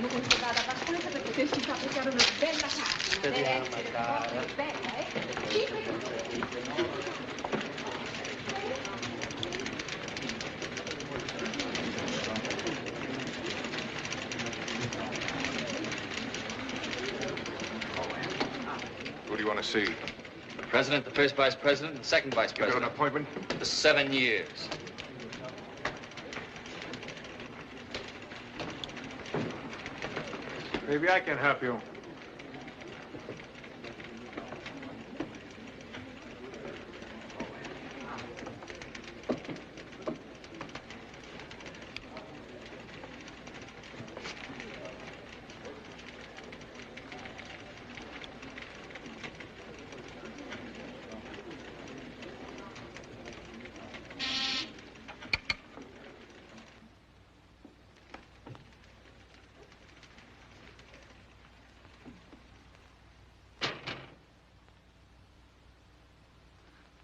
abbiamo controllato abbastanza per poterci fabbricare una bella casa. Deve essere proprio bella, eh? 5 Who do you want to see? The president, the first vice president, and the second vice president. You got an appointment? For 7 years. Maybe I can help you.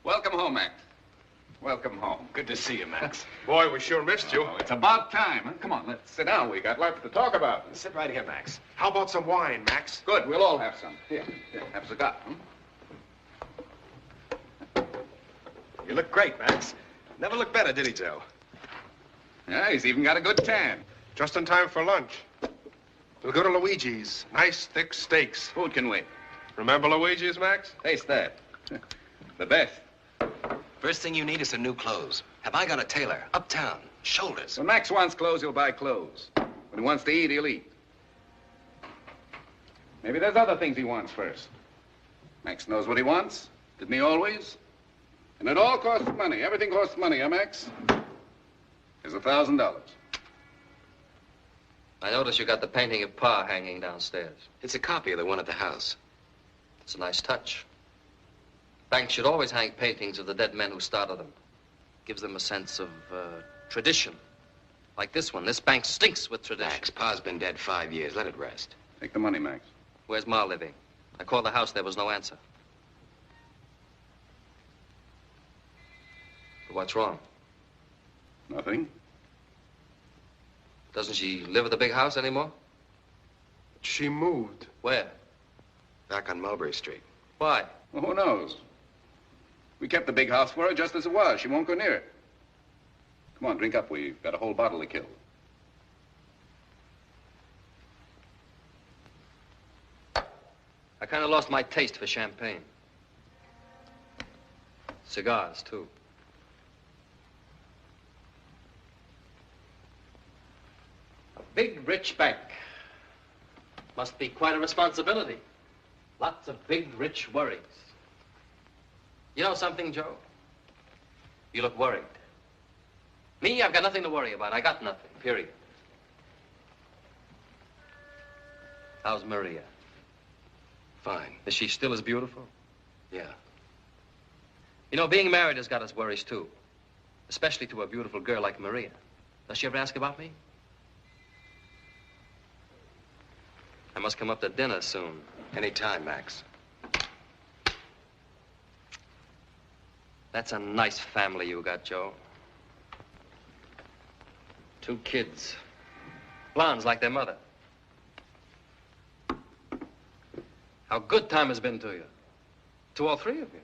Welcome home, Max. Welcome home. Good to see you, Max. Boy, we sure missed you. Oh, it's about time. Huh? Come on, let's sit down. We got lots to talk about. Sit right here, Max. How about some wine, Max? Good, we'll all have some. Here, have a cigar. You look great, Max. Never looked better, did he, Joe? Yeah, he's even got a good tan. Just in time for lunch. We'll go to Luigi's. Nice, thick steaks. Food can wait. Remember Luigi's, Max? Taste that. The best. First thing you need is some new clothes. Have I got a tailor? Uptown. Shoulders. When Max wants clothes, he'll buy clothes. When he wants to eat, he'll eat. Maybe there's other things he wants first. Max knows what he wants. Didn't he always? And it all costs money. Everything costs money, huh, Max? Here's $1,000. I notice you got the painting of Pa hanging downstairs. It's a copy of the one at the house. It's a nice touch. Banks should always hang paintings of the dead men who started them. Gives them a sense of tradition. Like this one. This bank stinks with tradition. Max, Pa's been dead 5 years. Let it rest. Take the money, Max. Where's Ma living? I called the house. There was no answer. But what's wrong? Nothing. Doesn't she live at the big house anymore? She moved. Where? Back on Mulberry Street. Why? Well, who knows? We kept the big house for her just as it was. She won't go near it. Come on, drink up. We've got a whole bottle to kill. I kind of lost my taste for champagne. Cigars, too. A big, rich bank. Must be quite a responsibility. Lots of big, rich worries. You know something, Joe? You look worried. Me, I've got nothing to worry about. I got nothing, period. How's Maria? Fine. Is she still as beautiful? Yeah. You know, being married has got its worries, too. Especially to a beautiful girl like Maria. Does she ever ask about me? I must come up to dinner soon. Any time, Max. That's a nice family you got, Joe. 2 kids. Blondes like their mother. How good time has been to you. To all 3 of you.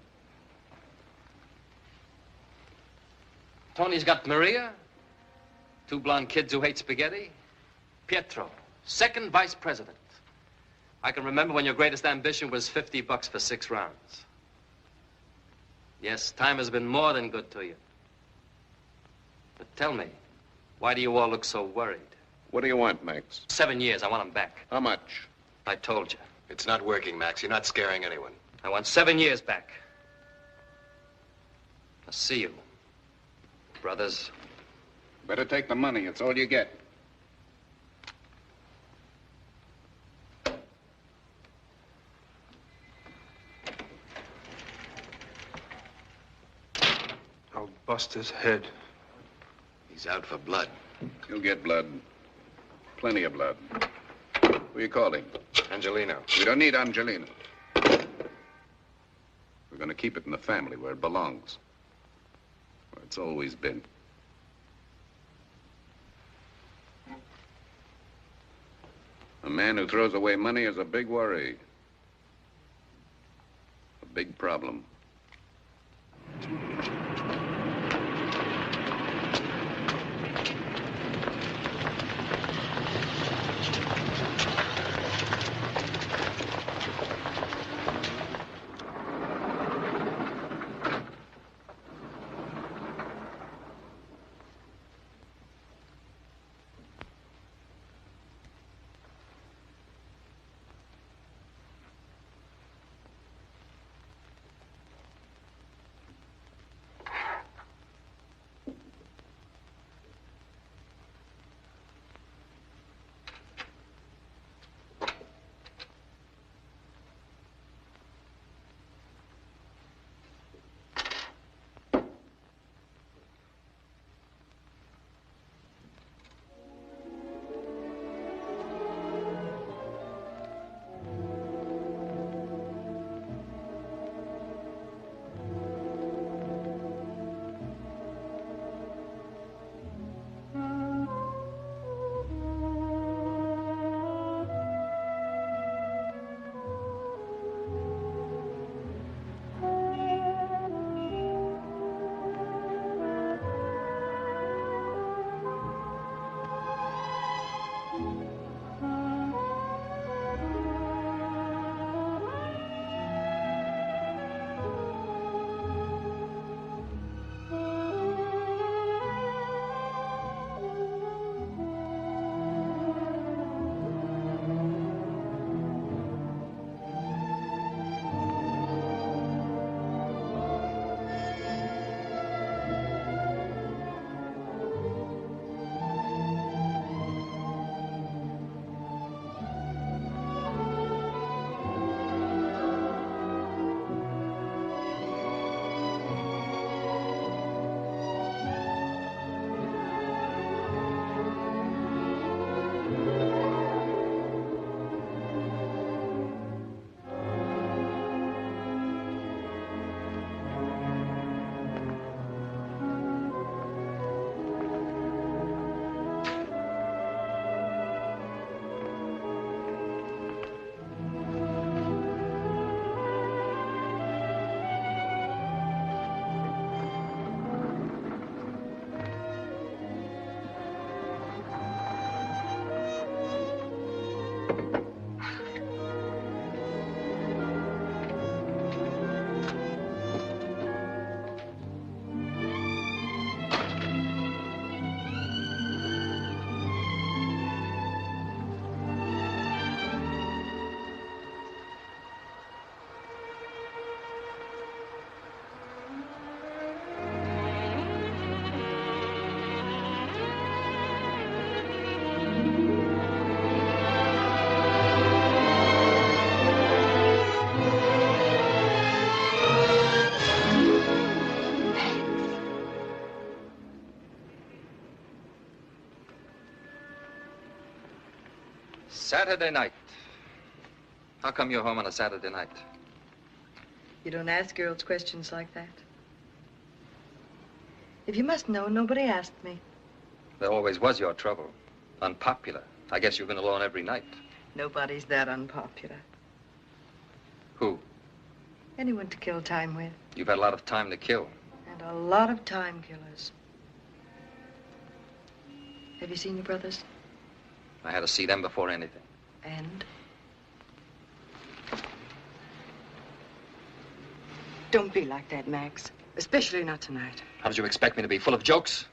Tony's got Maria. 2 blonde kids who hate spaghetti. Pietro, 2nd vice president. I can remember when your greatest ambition was $50 for 6 rounds. Yes, time has been more than good to you. But tell me, why do you all look so worried? What do you want, Max? 7 years, I want them back. How much? I told you. It's not working, Max. You're not scaring anyone. I want 7 years back. I'll see you, brothers. Better take the money. It's all you get. I'll bust his head. He's out for blood. You'll get blood. Plenty of blood. Who are you calling? Angelino. We don't need Angelina. We're going to keep it in the family where it belongs. Where it's always been. A man who throws away money is a big worry. A big problem. Saturday night. How come you're home on a Saturday night? You don't ask girls questions like that. If you must know, nobody asked me. There always was your trouble. Unpopular. I guess you've been alone every night. Nobody's that unpopular. Who? Anyone to kill time with. You've had a lot of time to kill. And a lot of time killers. Have you seen your brothers? I had to see them before anything. And? Don't be like that, Max. Especially not tonight. How did you expect me to be? Full of jokes?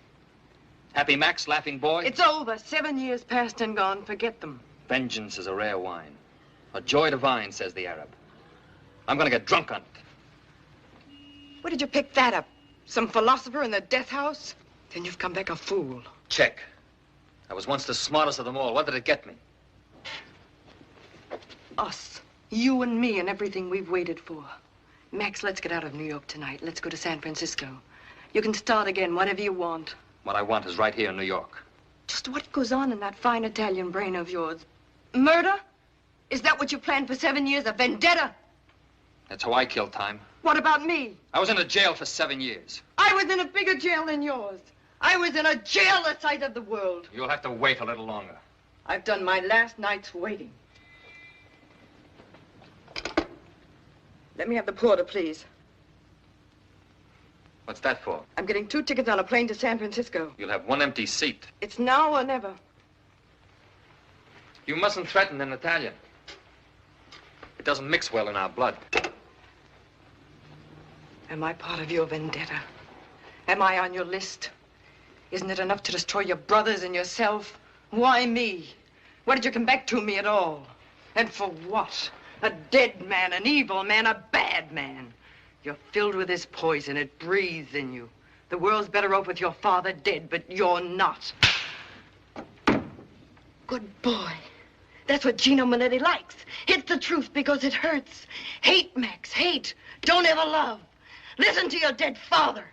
Happy Max, laughing boy? It's over. 7 years past and gone. Forget them. Vengeance is a rare wine. A joy divine, says the Arab. I'm gonna get drunk on it. Where did you pick that up? Some philosopher in the death house? Then you've come back a fool. Check. I was once the smartest of them all. What did it get me? Us. You and me and everything we've waited for. Max, let's get out of New York tonight. Let's go to San Francisco. You can start again, whatever you want. What I want is right here in New York. Just what goes on in that fine Italian brain of yours? Murder? Is that what you planned for 7 years? A vendetta? That's how I killed time. What about me? I was in a jail for 7 years. I was in a bigger jail than yours. I was in a jail the size of the world. You'll have to wait a little longer. I've done my last night's waiting. Let me have the porter, please. What's that for? I'm getting 2 tickets on a plane to San Francisco. You'll have 1 empty seat. It's now or never. You mustn't threaten an Italian. It doesn't mix well in our blood. Am I part of your vendetta? Am I on your list? Isn't it enough to destroy your brothers and yourself? Why me? Why did you come back to me at all? And for what? A dead man, an evil man, a bad man. You're filled with this poison. It breathes in you. The world's better off with your father dead, but you're not. Good boy. That's what 𝓜𝓮𝓵'𝓼 likes. Hit the truth because it hurts. Hate, Max, hate. Don't ever love. Listen to your dead father.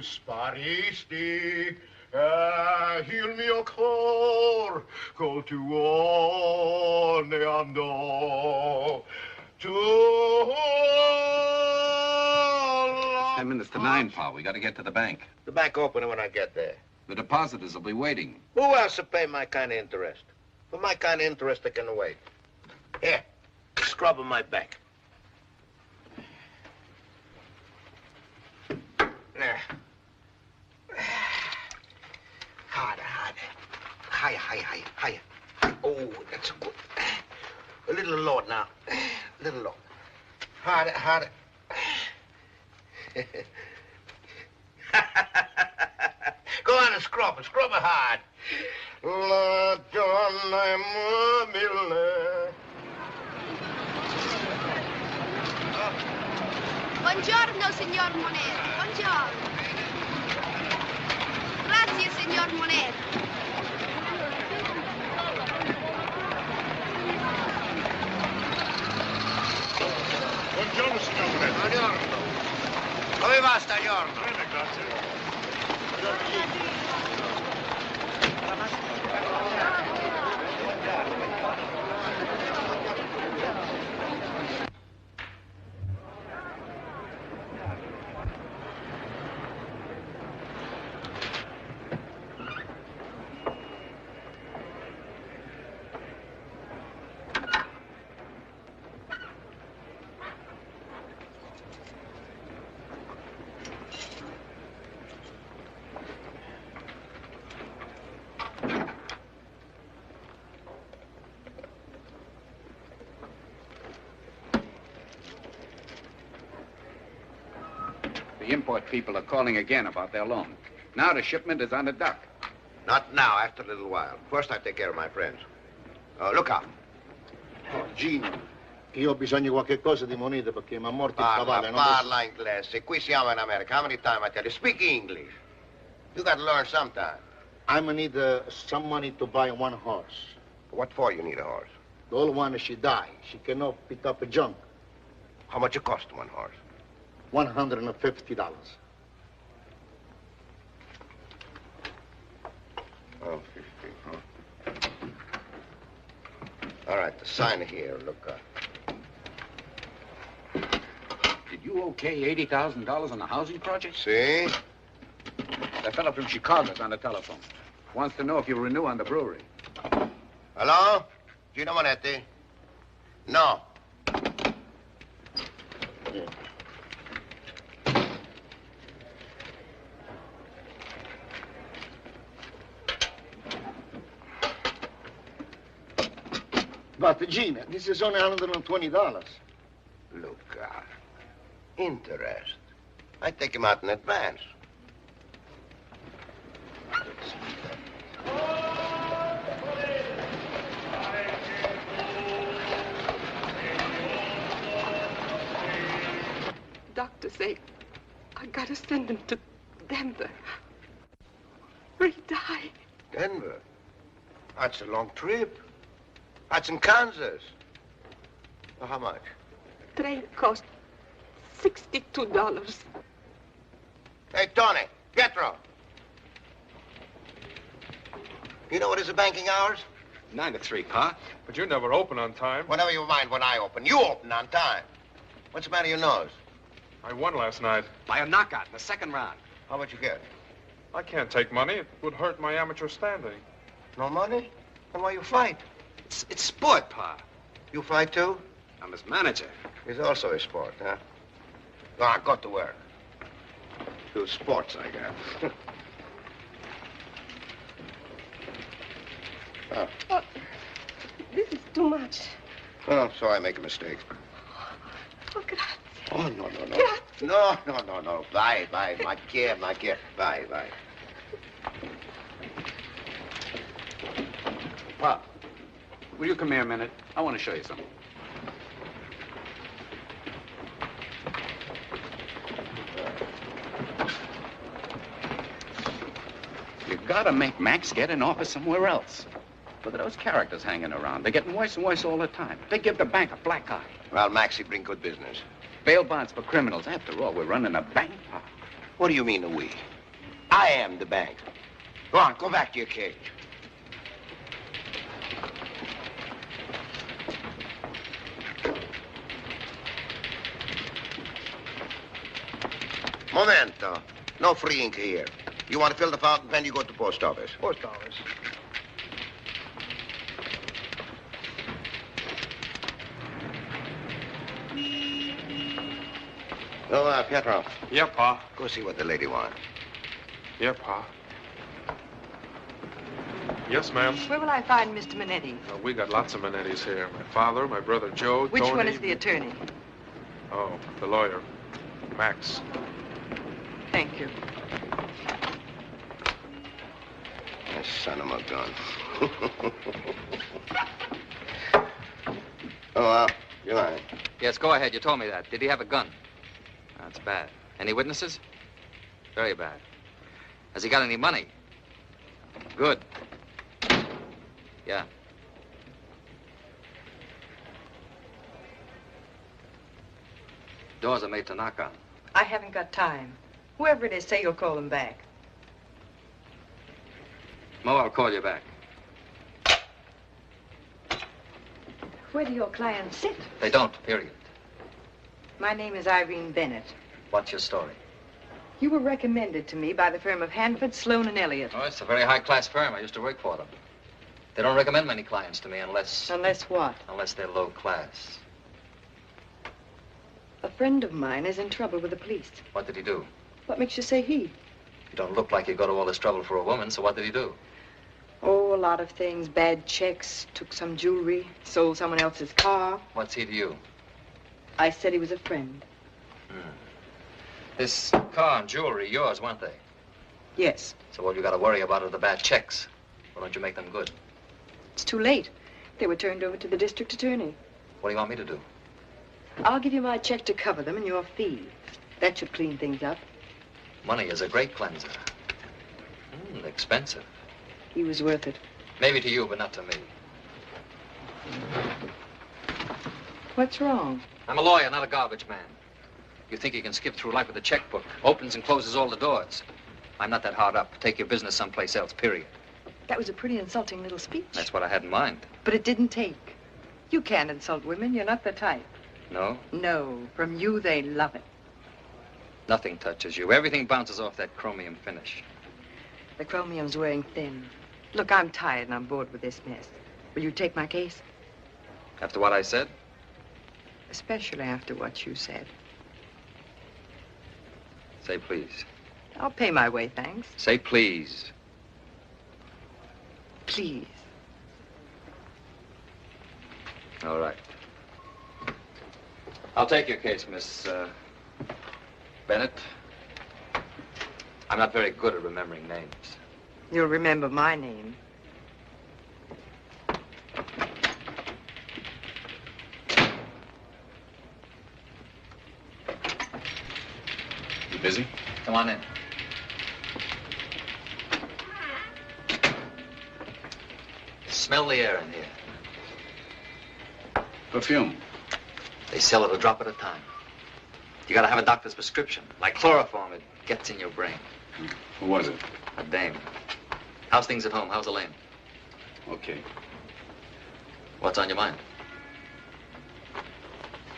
sparisti, il mio cor col tuo ne andò. 10 minutes to 9, Paul. We got to get to the bank. The bank opening when I get there. The depositors will be waiting. Who else will pay my kind of interest? For my kind of interest, I can wait. Here, scrub on my back. There. Harder, harder. Higher, higher, higher, higher. Oh, that's good. A little lower now. A little lower. Harder, harder. Go on and scrub it. Scrub it hard. La donna mobile. Buongiorno, signor Monero. Buongiorno. Grazie, signor Monero. The import people are calling again about their loan. Now the shipment is on the dock. Not now, after a little while. First, I take care of my friends. Look out. Oh, Gino, io ho bisogno di qualche cosa di monete perché mi ha morto il cavallo. Parla inglese. Qui siamo in America. How many times I tell you? Speak English. You got to learn sometime. I'm gonna need some money to buy one horse. What for you need a horse? The old one, she died. She cannot pick up a junk. How much it cost one horse? $150. Oh, 50, huh? All right, the sign here, look. Did you okay $80,000 on the housing project? See? That fellow from Chicago's on the telephone. Wants to know if you renew on the brewery. Hello? Gino Monetti? No. Yeah. But, Gina, this is only $120. Look out. Interest. I take him out in advance. Doctor say I gotta send him to Denver. Or he die. Denver? That's a long trip. That's in Kansas. Well, how much? Train cost $62. Hey, Tony, Pietro. You know what is the banking hours? 9 to 3, Pa. But you never open on time. Whenever you mind when I open. You open on time. What's the matter with your nose? I won last night. By a knockout in the second round. How much you get? I can't take money. It would hurt my amateur standing. No money? Then why you fight? It's sport, Pa. You fight too? I'm his manager. It's also a sport, huh? Go on, go to work. Do sports, I guess. Oh, this is too much. Oh, so I make a mistake. Oh, grazie. Oh, no. Grazie. No. Vai. Ma che. Vai. Pa, will you come here a minute? I want to show you something. You gotta make Max get an office somewhere else. Look at those characters hanging around. They're getting worse and worse all the time. They give the bank a black eye. Well, Maxie bring good business. Bail bonds for criminals. After all, we're running a bank, Pa. What do you mean, we? I am the bank. Go on, go back to your cage. Momento. No free ink here. You want to fill the fountain pen, you go to the post office. Post office. Oh, Pietro, Yeah, Pa. go see what the lady wants. Yeah, Pa. Yes, ma'am. Where will I find Mr. Minetti? We got lots of Manettis here. My father, my brother Joe, Which Tony. one is the attorney? Oh, the lawyer. Max. Thank you. That son of a gun. You're lying. Yes, go ahead. You told me that. Did he have a gun? That's bad. Any witnesses? Very bad. Has he got any money? Good. Yeah. Doors are made to knock on. I haven't got time. Whoever it is, say you'll call them back. Mo, I'll call you back. Where do your clients sit? They don't, period. My name is Irene Bennett. What's your story? You were recommended to me by the firm of Hanford, Sloan, and Elliott. Oh, it's a very high-class firm. I used to work for them. They don't recommend many clients to me unless... Unless what? Unless they're low class. A friend of mine is in trouble with the police. What did he do? What makes you say he? You don't look like you go to all this trouble for a woman, so what did he do? Oh, a lot of things. Bad checks, took some jewelry, sold someone else's car. What's he to you? I said he was a friend. This car and jewelry, yours, weren't they? Yes. So all you got to worry about are the bad checks. Why don't you make them good? It's too late. They were turned over to the district attorney. What do you want me to do? I'll give you my check to cover them and your fee. That should clean things up. Money is a great cleanser. Expensive. He was worth it. Maybe to you, but not to me. What's wrong? I'm a lawyer, not a garbage man. You think you can skip through life with a checkbook, opens and closes all the doors. I'm not that hard up. Take your business someplace else, period. That was a pretty insulting little speech. That's what I had in mind. But it didn't take. You can't insult women. You're not the type. No? No. From you, they love it. Nothing touches you. Everything bounces off that chromium finish. The chromium's wearing thin. Look, I'm tired and I'm bored with this mess. Will you take my case? After what I said? Especially after what you said. Say please. I'll pay my way, thanks. Say please. Please. All right. I'll take your case, Miss Bennett. I'm not very good at remembering names. You'll remember my name. You busy? Come on in. Smell the air in here. Perfume. They sell it a drop at a time. You gotta have a doctor's prescription. Like chloroform, it gets in your brain. Who was it? A dame. How's things at home? How's Elaine? Okay. What's on your mind?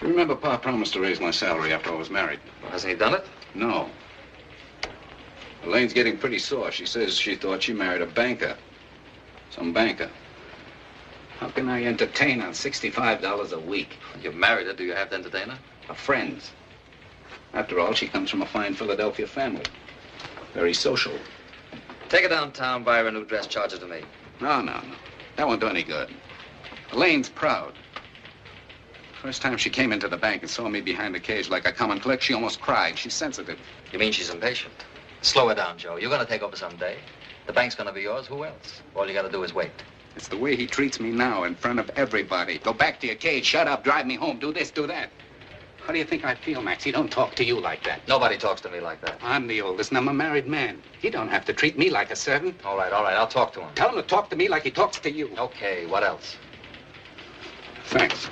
You remember Pa promised to raise my salary after I was married? Hasn't he done it? No. Elaine's getting pretty sore. She says she thought she married a banker. Some banker. How can I entertain on $65 a week? You've married her. Do you have to entertain her? A friend's. After all, she comes from a fine Philadelphia family. Very social. Take her downtown, buy her a new dress, charge it to me. No. That won't do any good. Elaine's proud. First time she came into the bank and saw me behind the cage like a common clerk, she almost cried. She's sensitive. You mean she's impatient? Slow her down, Joe. You're gonna take over someday. The bank's gonna be yours. Who else? All you gotta do is wait. It's the way he treats me now in front of everybody. Go back to your cage, shut up, drive me home, do this, do that. How do you think I feel, Max? He don't talk to you like that. Nobody talks to me like that. I'm the oldest and I'm a married man. He don't have to treat me like a servant. All right. I'll talk to him. Tell him to talk to me like he talks to you. Okay, what else? Thanks.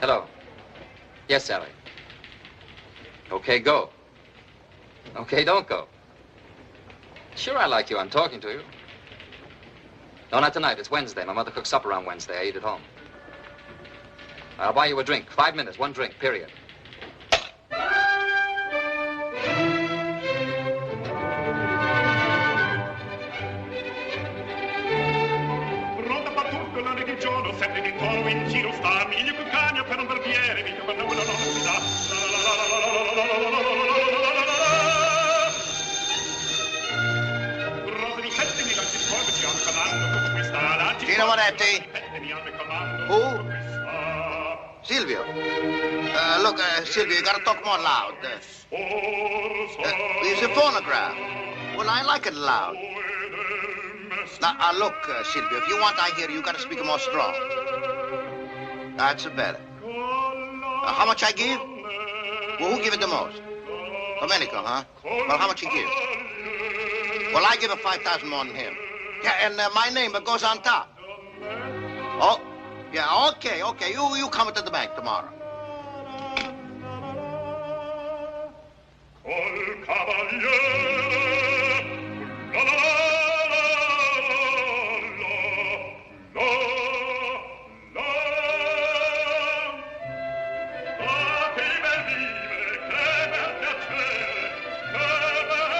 Hello. Yes, Sally. Okay, go. Okay, don't go. Sure, I like you. I'm talking to you. No, not tonight. It's Wednesday. My mother cooks supper on Wednesday. I eat at home. I'll buy you a drink. 5 minutes. One drink, period. Pronta per tutto l'anno che giorno, sempre di toro in giro sta, miglio che cagna per un barbiere, mica per una non si dà. Rose di 7.000 ci scorre, ci hanno comando con questa la Gino Monetti? Who? Silvio. Look, Silvio, you gotta talk more loud. It's a phonograph. Well, I like it loud. Now, look, Silvio, if you want I hear you gotta speak more strong. That's better. How much I give? Well, who give it the most? Domenico, huh? Well, how much he give? Well, I give him 5,000 more than him. Yeah, and my name goes on top. Oh, yeah, okay. You come to the bank tomorrow. Col cavaliere, la la la la la la. Ah, che bel vivere, che bel piacere, che bel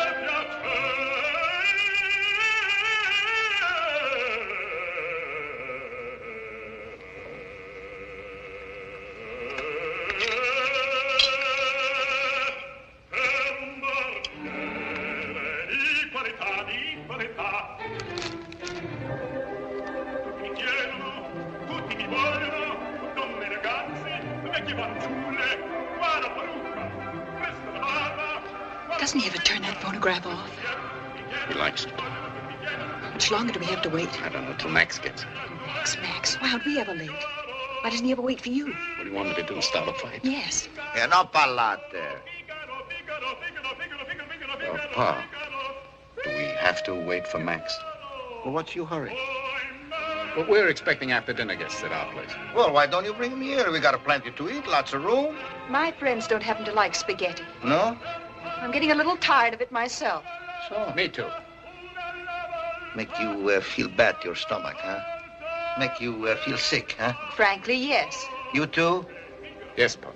Doesn't he ever turn that phonograph off? He likes it. How much longer do we have to wait? I don't know, till Max gets it. Max, why aren't we ever late? Why doesn't he ever wait for you? What do you want me to do, start a fight? Yes. Yeah, no parlate. Oh, Pa, do we have to wait for Max? Well, what's your hurry? Well, we're expecting after dinner guests at our place. Well, why don't you bring them here? We got plenty to eat, lots of room. My friends don't happen to like spaghetti. No? I'm getting a little tired of it myself. So? Me too. Make you feel bad to your stomach, huh? Make you feel sick, huh? Frankly, yes. You too? Yes, Pa.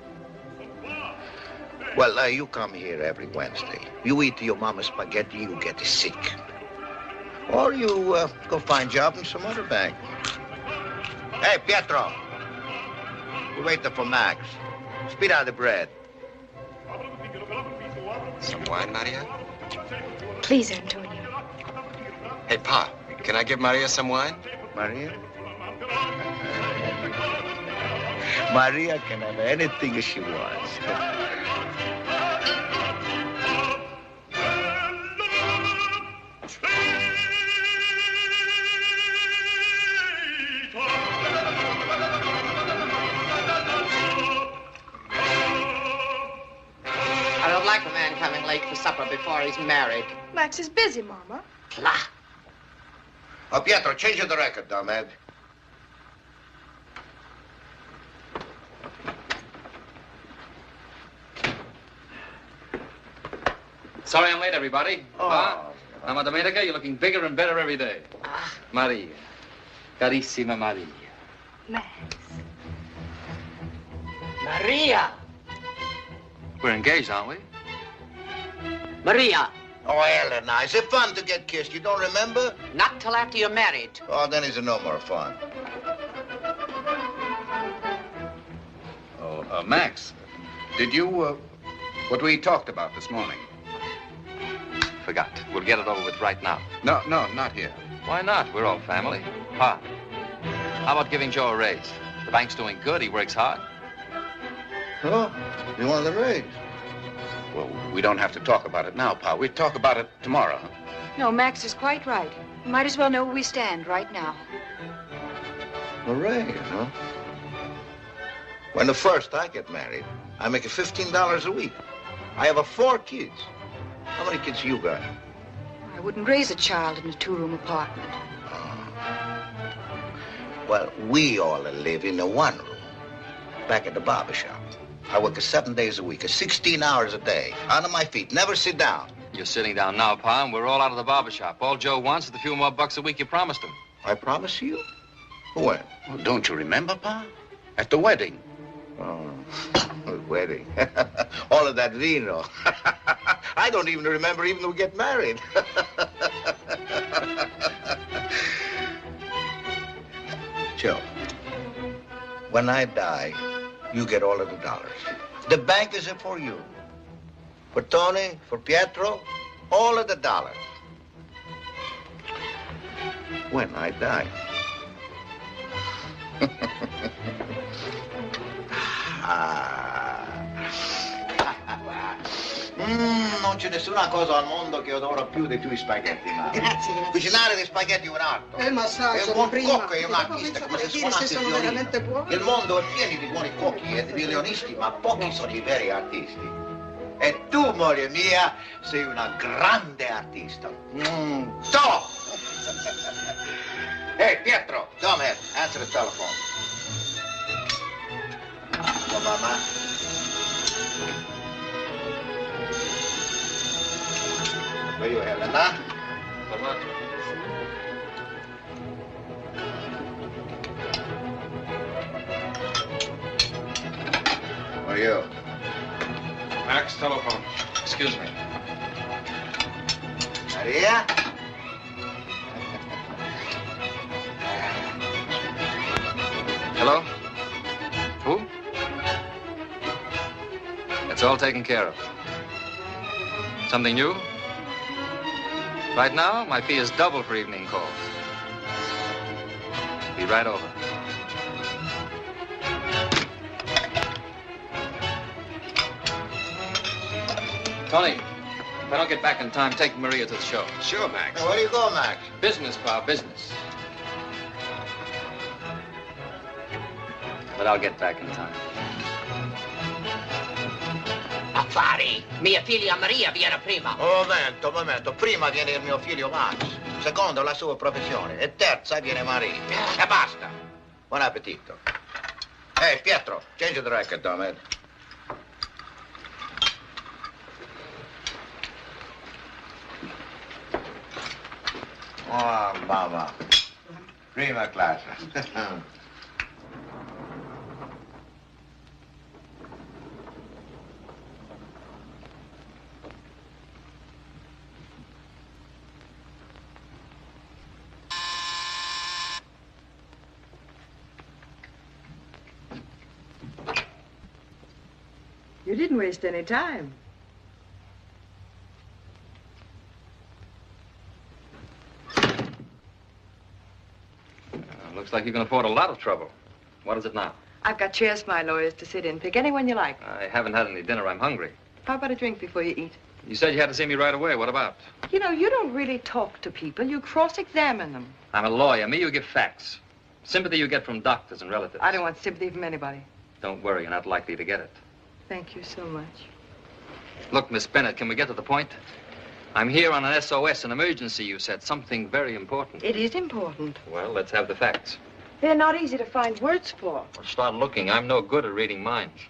Well, you come here every Wednesday. You eat your mama's spaghetti, you get sick. Or you go find a job in some other bank. Hey, Pietro. We're waiting for Max. Speed out the bread. Some wine, Maria? Please, Antonio. Hey, Pa, can I give Maria some wine? Maria? Maria can have anything she wants. I don't like a man coming late for supper before he's married. Max is busy, Mama. Blah. Oh, Pietro, change the record, dumbass. Sorry I'm late, everybody. Oh. Pa, Mama Domenica, you're looking bigger and better every day. Maria. Carissima Maria. Max. Maria. We're engaged, aren't we? Maria. Oh, Elena, is it fun to get kissed? You don't remember? Not till after you're married. Oh, then it's no more fun. Oh, Max, did you, what we talked about this morning? Forgot. We'll get it over with right now. No, not here. Why not? We're all family. Pa, how about giving Joe a raise? The bank's doing good. He works hard. Oh, you want the raise? Well, we don't have to talk about it now, Pa. We'll talk about it tomorrow. Huh? No, Max is quite right. We might as well know where we stand right now. A raise, huh? When the first I get married, I make $15 a week. I have 4 kids. How many kids you got? I wouldn't raise a child in a 2-room apartment. Well, we all live in a 1 room, back at the barber shop. I work 7 days a week, 16 hours a day, on my feet, never sit down. You're sitting down now, Pa, and we're all out of the barber shop. All Joe wants is the few more bucks a week you promised him. I promise you? When? Well, don't you remember, Pa? At the wedding. Oh, the wedding. All of that vino. I don't even remember even when we get married. Joe, when I die, you get all of the dollars. The bank is for you. For Tony, for Pietro, all of the dollars. When I die. Non c'è nessuna cosa al mondo che adoro più dei tuoi spaghetti, mamma. Grazie. Cucinare dei spaghetti è un arte. Il massaggio È un buon prima. cuoco e un artista, come se suonassi il sono veramente violino. buoni. Il mondo è pieno di buoni cuochi e di violinisti, ma pochi sono i veri artisti. E tu, moglie mia, sei una grande artista. To! Hey, Pietro, come here. Answer the telephone. Come on, man. Where you headed, huh? What about? Where are you? Max, telephone. Excuse me. Maria? Hello? Who? It's all taken care of. Something new? Right now, my fee is double for evening calls. Be right over. Tony, if I don't get back in time, take Maria to the show. Sure, Max. Hey, where do you go, Max? Business, pal, business. But I'll get back in time. Affari. Mia figlia Maria viene prima. Momento. Prima viene il mio figlio Max. Secondo, la sua professione. E terza viene Maria. E basta. Buon appetito. Hey, Pietro, change the record, damn it. Oh, mamma. Prima classe. You didn't waste any time. Looks like you can afford a lot of trouble. What is it now? I've got chairs for my lawyers to sit in. Pick anyone you like. I haven't had any dinner. I'm hungry. How about a drink before you eat? You said you had to see me right away. What about? You know, you don't really talk to people. You cross-examine them. I'm a lawyer. Me, you give facts. Sympathy you get from doctors and relatives. I don't want sympathy from anybody. Don't worry. You're not likely to get it. Thank you so much. Look, Miss Bennett, can we get to the point? I'm here on an SOS, an emergency, you said. Something very important. It is important. Well, let's have the facts. They're not easy to find words for. Well, start looking. I'm no good at reading minds.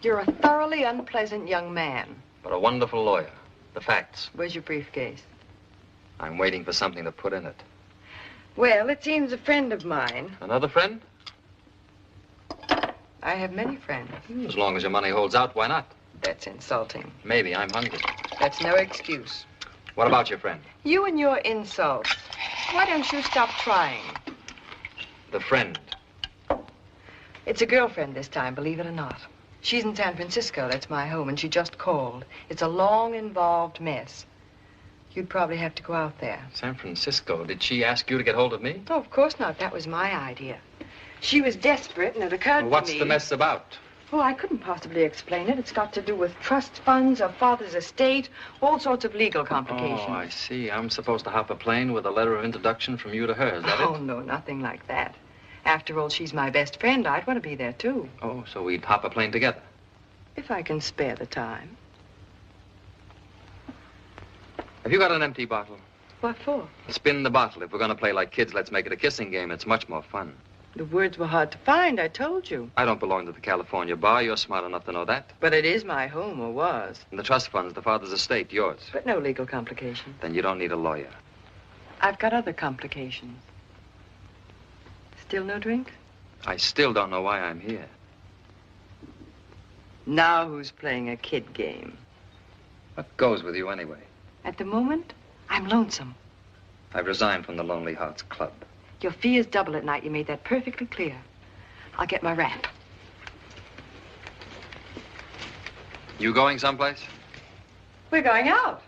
You're a thoroughly unpleasant young man. But a wonderful lawyer. The facts. Where's your briefcase? I'm waiting for something to put in it. Well, it seems a friend of mine. Another friend? I have many friends. As long as your money holds out, why not? That's insulting. Maybe. I'm hungry. That's no excuse. What about your friend? You and your insults. Why don't you stop trying? The friend. It's a girlfriend this time, believe it or not. She's in San Francisco. That's my home, and she just called. It's a long, involved mess. You'd probably have to go out there. San Francisco? Did she ask you to get hold of me? Oh, of course not. That was my idea. She was desperate, and it occurred to me... What's the mess about? Oh, I couldn't possibly explain it. It's got to do with trust funds, her father's estate, all sorts of legal complications. Oh, I see. I'm supposed to hop a plane with a letter of introduction from you to her. Is that it? Oh, no, nothing like that. After all, she's my best friend. I'd want to be there, too. Oh, so we'd hop a plane together? If I can spare the time. Have you got an empty bottle? What for? Spin the bottle. If we're going to play like kids, let's make it a kissing game. It's much more fun. The words were hard to find, I told you. I don't belong to the California bar. You're smart enough to know that. But it is my home, or was. And the trust funds, the father's estate, yours. But no legal complications. Then you don't need a lawyer. I've got other complications. Still no drink? I still don't know why I'm here. Now who's playing a kid game? What goes with you anyway? At the moment, I'm lonesome. I've resigned from the Lonely Hearts Club. Your fee is double at night. You made that perfectly clear. I'll get my wrap. You going someplace? We're going out.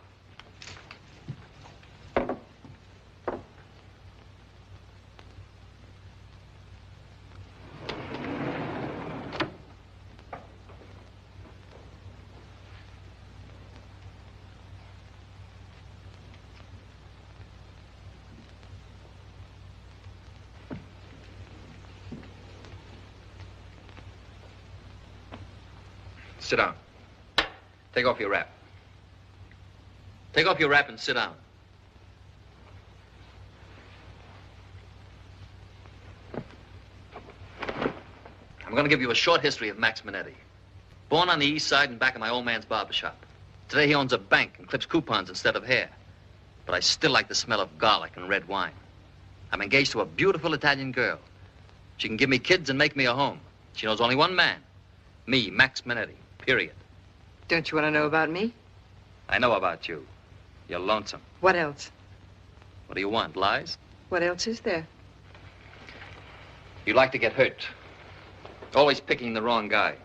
Sit down. Take off your wrap. Take off your wrap and sit down. I'm going to give you a short history of Max Minetti. Born on the east side and back of my old man's barber shop. Today he owns a bank and clips coupons instead of hair. But I still like the smell of garlic and red wine. I'm engaged to a beautiful Italian girl. She can give me kids and make me a home. She knows only one man. Me, Max Minetti, period. Don't you want to know about me? I know about you. You're lonesome. What else? What do you want, lies? What else is there? You like to get hurt. Always picking the wrong guy.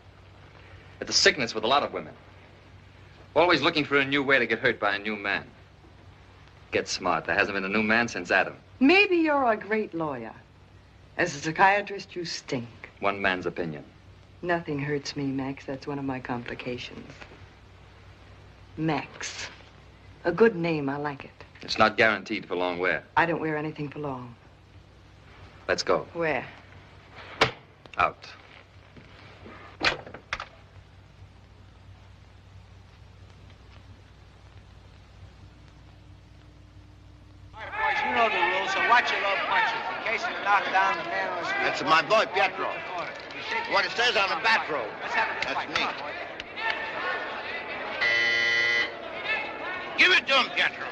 It's a sickness with a lot of women. Always looking for a new way to get hurt by a new man. Get smart. There hasn't been a new man since Adam. Maybe you're a great lawyer. As a psychiatrist, you stink. One man's opinion. Nothing hurts me, Max. That's one of my complications. Max. A good name. I like it. It's not guaranteed for long wear. I don't wear anything for long. Let's go. Where? Out. You know the rules, so watch your low punches. In case you knock down the man on the street. That's my boy, Pietro. What it says on the bathrobe. That's me. Give it to him, Pietro.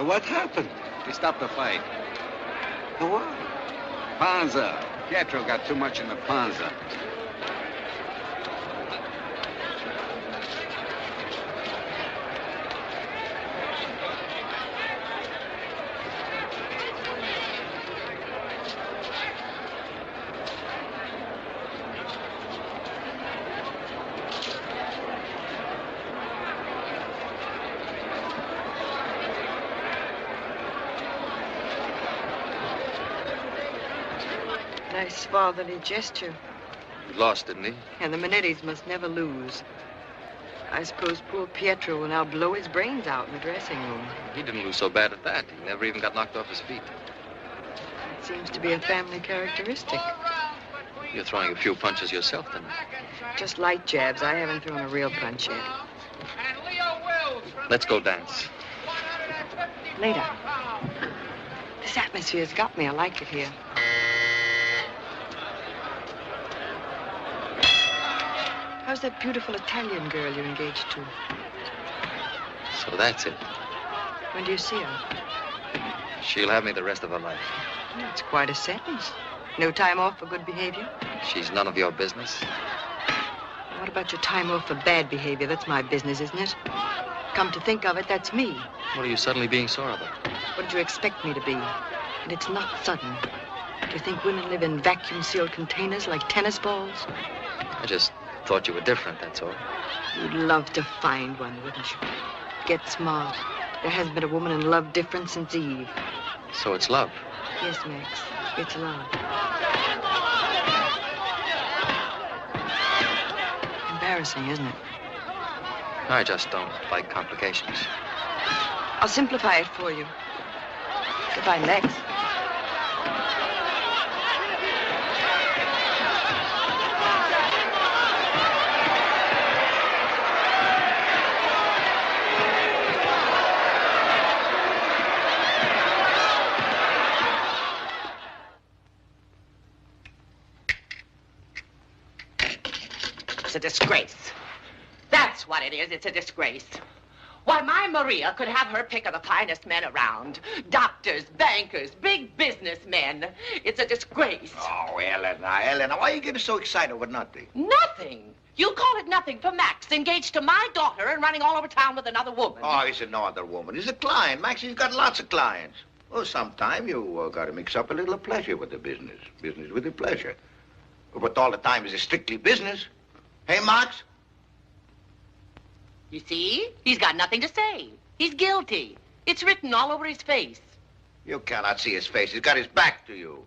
What happened? We stopped the fight. The what? Panza. Pietro got too much in the panza. Nice fatherly gesture. He lost, didn't he? And the Minettis must never lose. I suppose poor Pietro will now blow his brains out in the dressing room. He didn't lose so bad at that. He never even got knocked off his feet. It seems to be a family characteristic. You're throwing a few punches yourself, then. Just light jabs. I haven't thrown a real punch yet. Let's go dance. Later. This atmosphere's got me. I like it here. How's that beautiful Italian girl you're engaged to? So that's it. When do you see her? She'll have me the rest of her life. That's quite a sentence. No time off for good behavior? She's none of your business. What about your time off for bad behavior? That's my business, isn't it? Come to think of it, that's me. What are you suddenly being sore about? What did you expect me to be? And it's not sudden. Do you think women live in vacuum-sealed containers like tennis balls? I just thought you were different, that's all. You'd love to find one, wouldn't you? Get smart. There hasn't been a woman in love different since Eve. So it's love? Yes, Max. It's love. Embarrassing, isn't it? I just don't like complications. I'll simplify it for you. Goodbye, Max. It's a disgrace. That's what it is. It's a disgrace. Why, my Maria could have her pick of the finest men around. Doctors, bankers, big businessmen. It's a disgrace. Oh, Elena, why are you getting so excited over nothing? Nothing. You call it nothing for Max, engaged to my daughter and running all over town with another woman. Oh, he's no other woman. He's a client. Max, he's got lots of clients. Well, sometime you got to mix up a little of pleasure with the business. Business with the pleasure. But all the time is it strictly business. Hey, Max? You see? He's got nothing to say. He's guilty. It's written all over his face. You cannot see his face. He's got his back to you.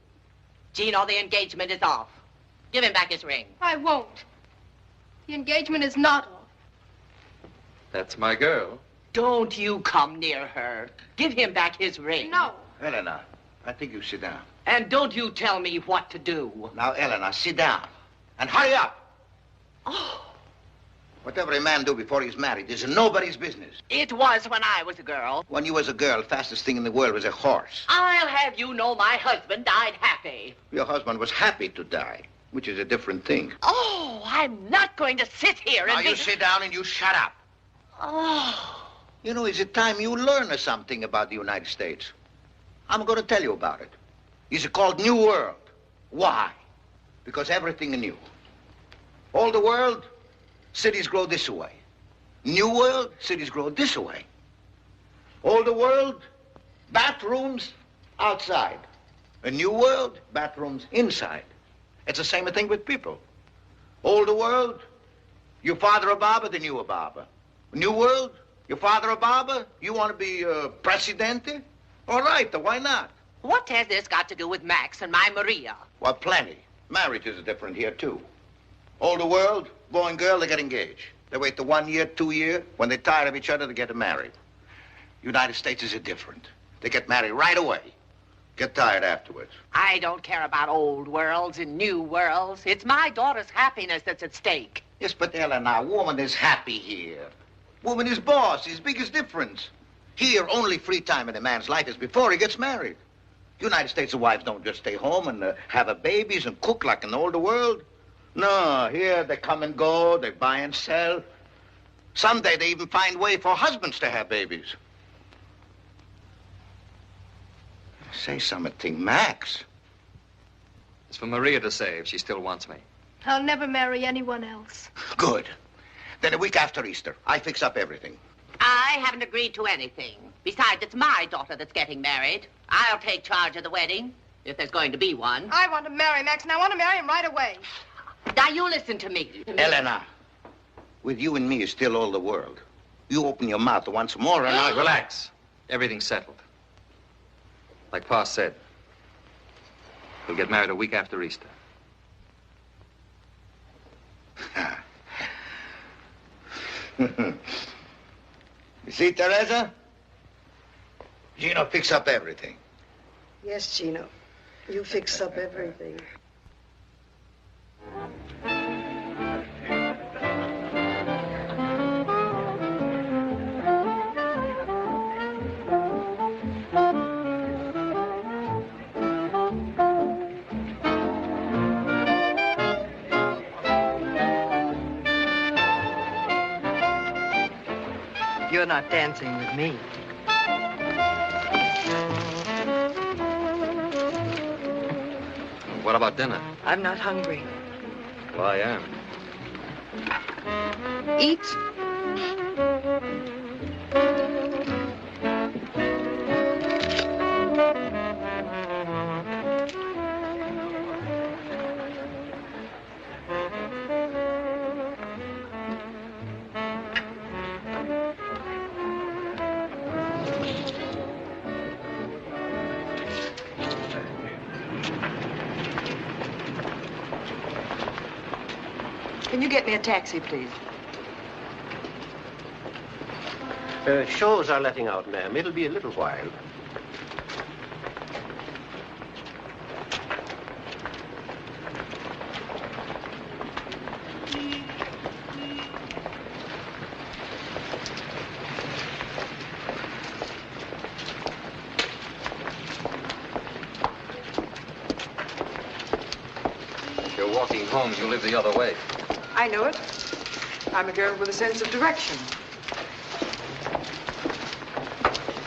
Gino, the engagement is off. Give him back his ring. I won't. The engagement is not off. That's my girl. Don't you come near her. Give him back his ring. No. Eleanor, I think you sit down. And don't you tell me what to do. Now, Eleanor, sit down. And hurry up. Oh. Whatever a man do before he's married is nobody's business. It was when I was a girl. When you was a girl, fastest thing in the world was a horse. I'll have you know my husband died happy. Your husband was happy to die, which is a different thing. Oh, I'm not going to sit here and Now, you sit down and you shut up. Oh. You know, it's a time you learn something about the United States. I'm going to tell you about it. It's called New World. Why? Because everything is new. All the world, cities grow this way. New World, cities grow this way. All the world, bathrooms outside. A New World, bathrooms inside. It's the same thing with people. All the world, your father a barber, the new a barber. New World, your father a barber, you want to be presidente? All right, why not? What has this got to do with Max and my Maria? Well, plenty. Marriage is different here, too. All the world, boy and girl, they get engaged. They wait the 1 year, 2 year. When they're tired of each other, they get married. United States is different. They get married right away. Get tired afterwards. I don't care about old worlds and new worlds. It's my daughter's happiness that's at stake. Yes, but Eleanor, woman is happy here. Woman is boss. His biggest difference. Here, only free time in a man's life is before he gets married. United States wives don't just stay home and have babies and cook like in all the world. No, here they come and go, they buy and sell. Someday they even find way for husbands to have babies. Say something, Max. It's for Maria to say if she still wants me. I'll never marry anyone else. Good. Then a week after Easter, I fix up everything. I haven't agreed to anything. Besides, it's my daughter that's getting married. I'll take charge of the wedding, if there's going to be one. I want to marry Max, and I want to marry him right away. Now, you listen to me. Eleanor, with you and me is still all the world. You open your mouth once more and I... Relax. Everything's settled. Like Pa said, we'll get married a week after Easter. You see, Teresa? Gino fix up everything. Yes, Gino. You fix up everything. You're not dancing with me. What about dinner? I'm not hungry. Well, I am. Eat. Can you get me a taxi, please? Shows are letting out, ma'am. It'll be a little while. If you're walking home, you live the other way. I know it. I'm a girl with a sense of direction.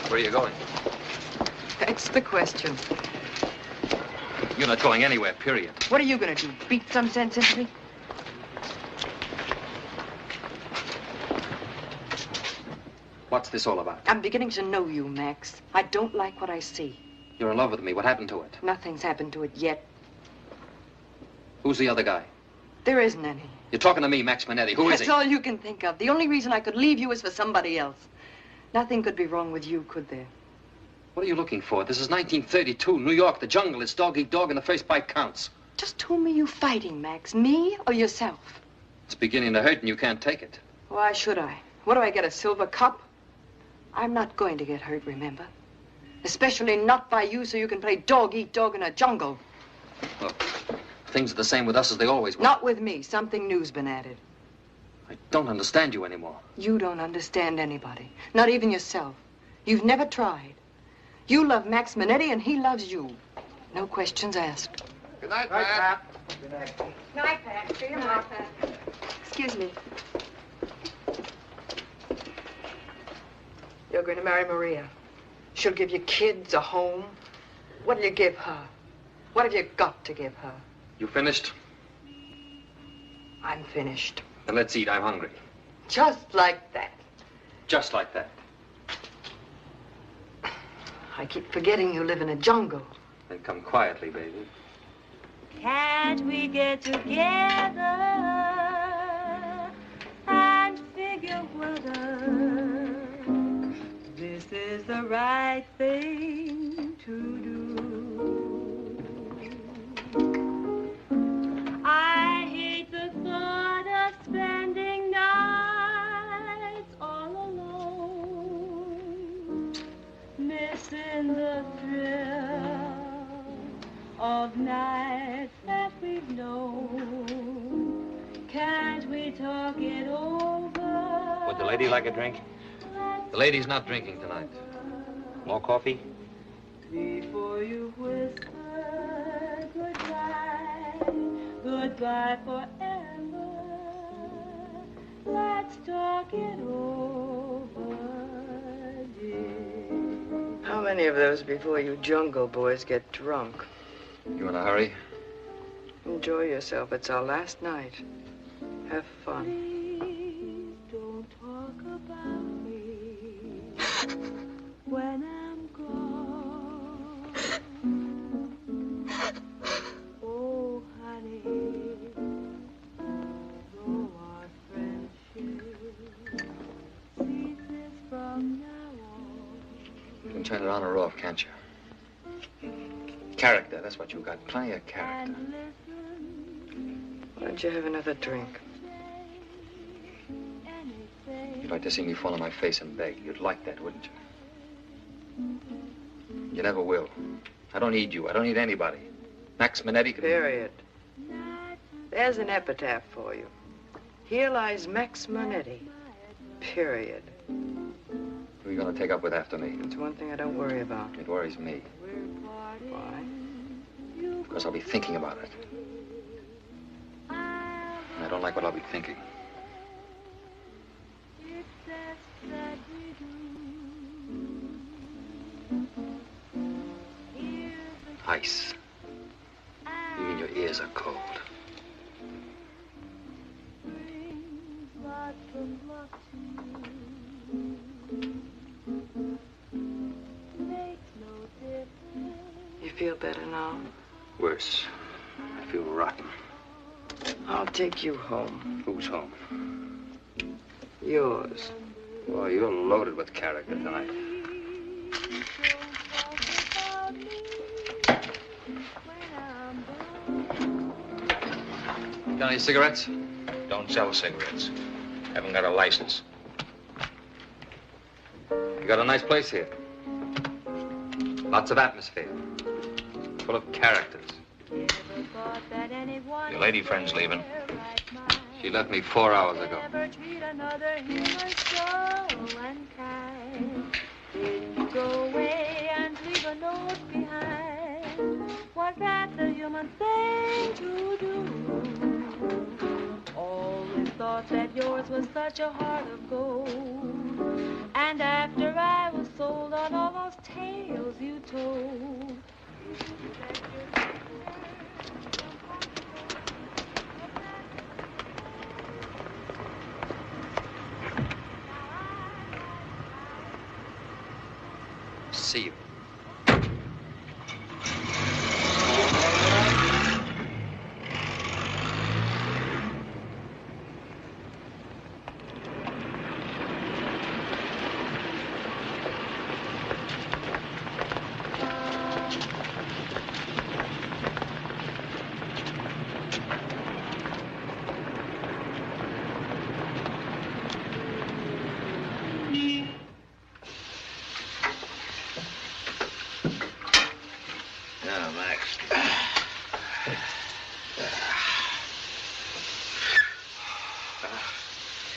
Where are you going? That's the question. You're not going anywhere, period. What are you going to do? Beat some sense into me? What's this all about? I'm beginning to know you, Max. I don't like what I see. You're in love with me. What happened to it? Nothing's happened to it yet. Who's the other guy? There isn't any. You're talking to me, Max Manetti. Who is he? That's all you can think of. The only reason I could leave you is for somebody else. Nothing could be wrong with you, could there? What are you looking for? This is 1932, New York, the jungle. It's dog eat dog and the first bite counts. Just whom are you fighting, Max? Me or yourself? It's beginning to hurt and you can't take it. Why should I? What do I get, a silver cup? I'm not going to get hurt, remember? Especially not by you so you can play dog eat dog in a jungle. Look, things are the same with us as they always were. Not with me. Something new's been added. I don't understand you anymore. You don't understand anybody. Not even yourself. You've never tried. You love Max Manetti and he loves you. No questions asked. Good night, Pat. Good night. Night, Pat. See you, Martha. Excuse me. You're going to marry Maria. She'll give you kids, a home. What'll you give her? What have you got to give her? You finished? I'm finished. Then let's eat. I'm hungry. Just like that. Just like that. I keep forgetting you live in a jungle. Then come quietly, baby. Can't we get together and figure whether this is the right thing to do? I hate the thought of spending nights all alone, missing the thrill of nights that we've known. Can't we talk it over? Would the lady like a drink? The lady's not drinking tonight. More coffee? Before you whisper goodbye, goodbye forever, let's talk it over, dear. How many of those before you jungle boys get drunk? You in a hurry? Enjoy yourself. It's our last night. Have fun. Please don't talk about me when I'm gone. Oh, honey, though our friendship ceases from now on. You can turn it on or off, can't you? Character, that's what you got. Plenty of character. Why don't you have another drink? You'd like to see me fall on my face and beg. You'd like that, wouldn't you? You never will. I don't need you. I don't need anybody. Max Manetti can... Period. There's an epitaph for you. Here lies Max Manetti. Period. Who are you going to take up with after me? It's one thing I don't worry about. It worries me. Why? Because I'll be thinking about it. And I don't like what I'll be thinking. Ice. Even your ears are cold. You feel better now? Worse. I feel rotten. I'll take you home. Who's home? Yours. Boy, you're loaded with character tonight. Got any cigarettes? Don't sell cigarettes. Haven't got a license. You got a nice place here. Lots of atmosphere. Full of characters. Your lady friend's leaving. She left me 4 hours ago. Didn't go away and leave a note behind. Was that the human thing to do? Always thought that yours was such a heart of gold. And after I was sold on all those tales you told. see you.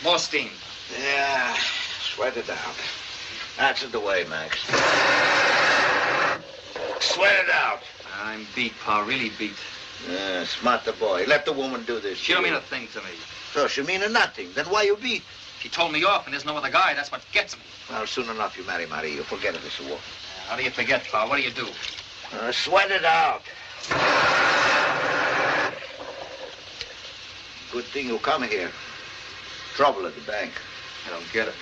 More steam. Yeah, sweat it out. That's the way, Max. Sweat it out. I'm beat, Pa, really beat. Smart the boy. Let the woman do this. She don't mean a thing to me. So she mean a nothing. Then why you beat? She told me off, and there's no other guy. That's what gets me. Well, soon enough you marry Maria. You forget it, it's a war. How do you forget, Pa? What do you do? Sweat it out. Good thing you come here. Trouble at the bank. I don't get it.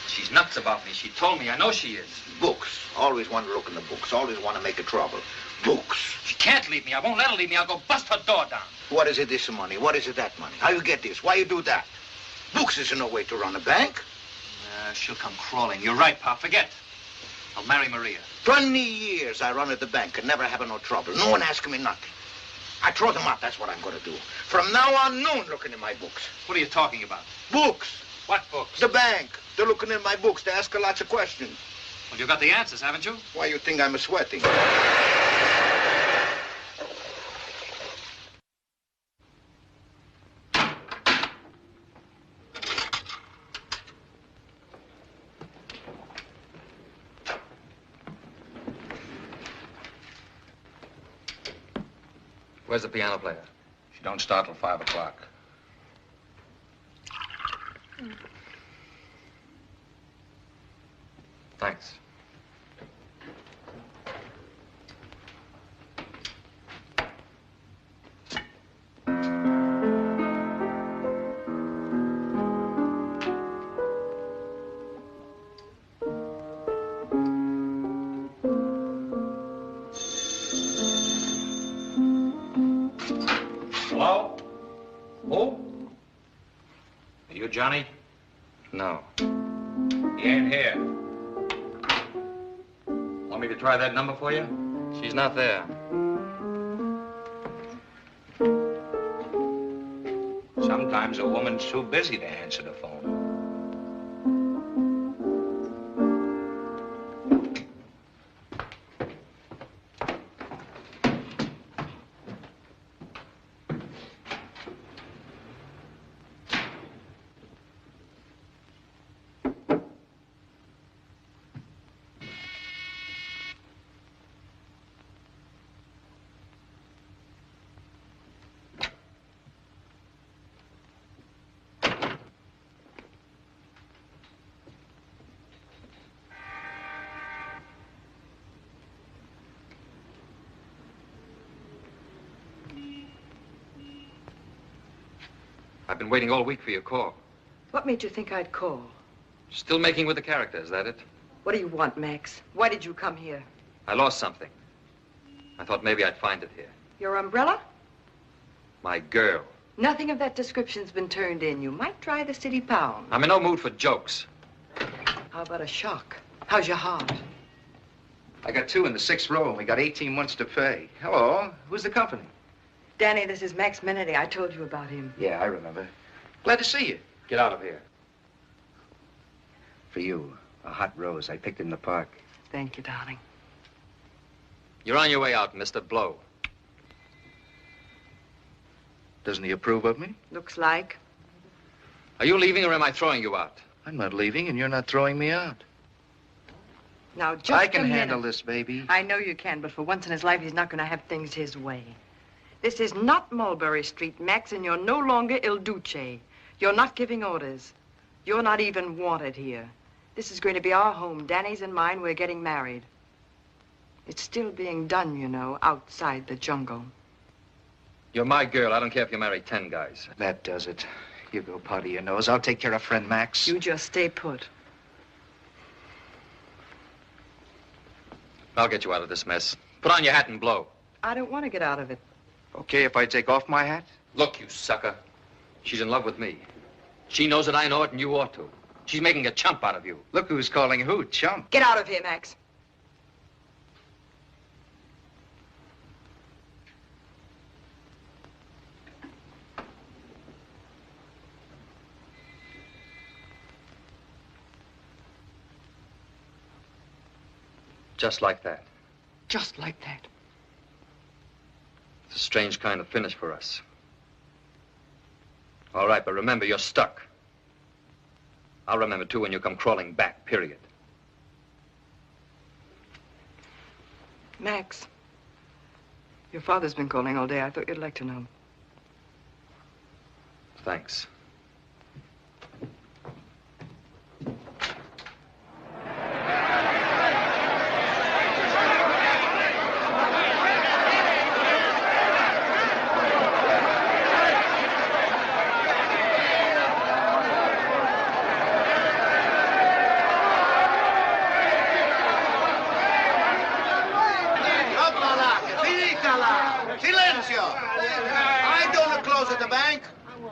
She's nuts about me. She told me. I know she is. Books. Always want to look in the books. Always want to make a trouble. Books. She can't leave me. I won't let her leave me. I'll go bust her door down. What is it, this money? What is it, that money? How you get this? Why you do that? Books isn't no way to run a bank. She'll come crawling. You're right, Pa. Forget. I'll marry Maria. 20 years I run at the bank and never have no trouble. No one asking me nothing. I throw them out. That's what I'm going to do. From now on, no one looking in my books. What are you talking about? Books. What books? The bank. They're looking in my books. They ask lots of questions. Well, you got the answers, haven't you? Why you think I'm a sweating? Where's the piano player? She don't start till 5 o'clock. Thanks. Hello? Who? Are you Johnny? No. He ain't here. Want me to try that number for you? She's not there. Sometimes a woman's too busy to answer the phone. I've been waiting all week for your call. What made you think I'd call? Still making with the character, is that it? What do you want, Max? Why did you come here? I lost something. I thought maybe I'd find it here. Your umbrella? My girl. Nothing of that description's been turned in. You might try the city pound. I'm in no mood for jokes. How about a shock? How's your heart? I got 2 in the 6th row, and we got 18 months to pay. Hello, who's the company? Danny, this is Max Menedy. I told you about him. Yeah, I remember. Glad to see you. Get out of here. For you, a hot rose I picked in the park. Thank you, darling. You're on your way out, Mr. Blow. Doesn't he approve of me? Looks like. Are you leaving or am I throwing you out? I'm not leaving, and you're not throwing me out. Now, just I can a minute. handle this, baby. I know you can, but for once in his life, he's not going to have things his way. This is not Mulberry Street, Max, and you're no longer Il Duce. You're not giving orders. You're not even wanted here. This is going to be our home. Danny's and mine. We're getting married. It's still being done, you know, outside the jungle. You're my girl. I don't care if you marry 10 guys. That does it. You go powder your nose. I'll take care of friend Max. You just stay put. I'll get you out of this mess. Put on your hat and blow. I don't want to get out of it. Okay if I take off my hat? Look, you sucker. She's in love with me. She knows it, I know it, and you ought to. She's making a chump out of you. Look who's calling who, chump. Get out of here, Max. Just like that. Just like that. It's a strange kind of finish for us. All right, but remember, you're stuck. I'll remember, too, when you come crawling back, period. Max, your father's been calling all day. I thought you'd like to know. Thanks.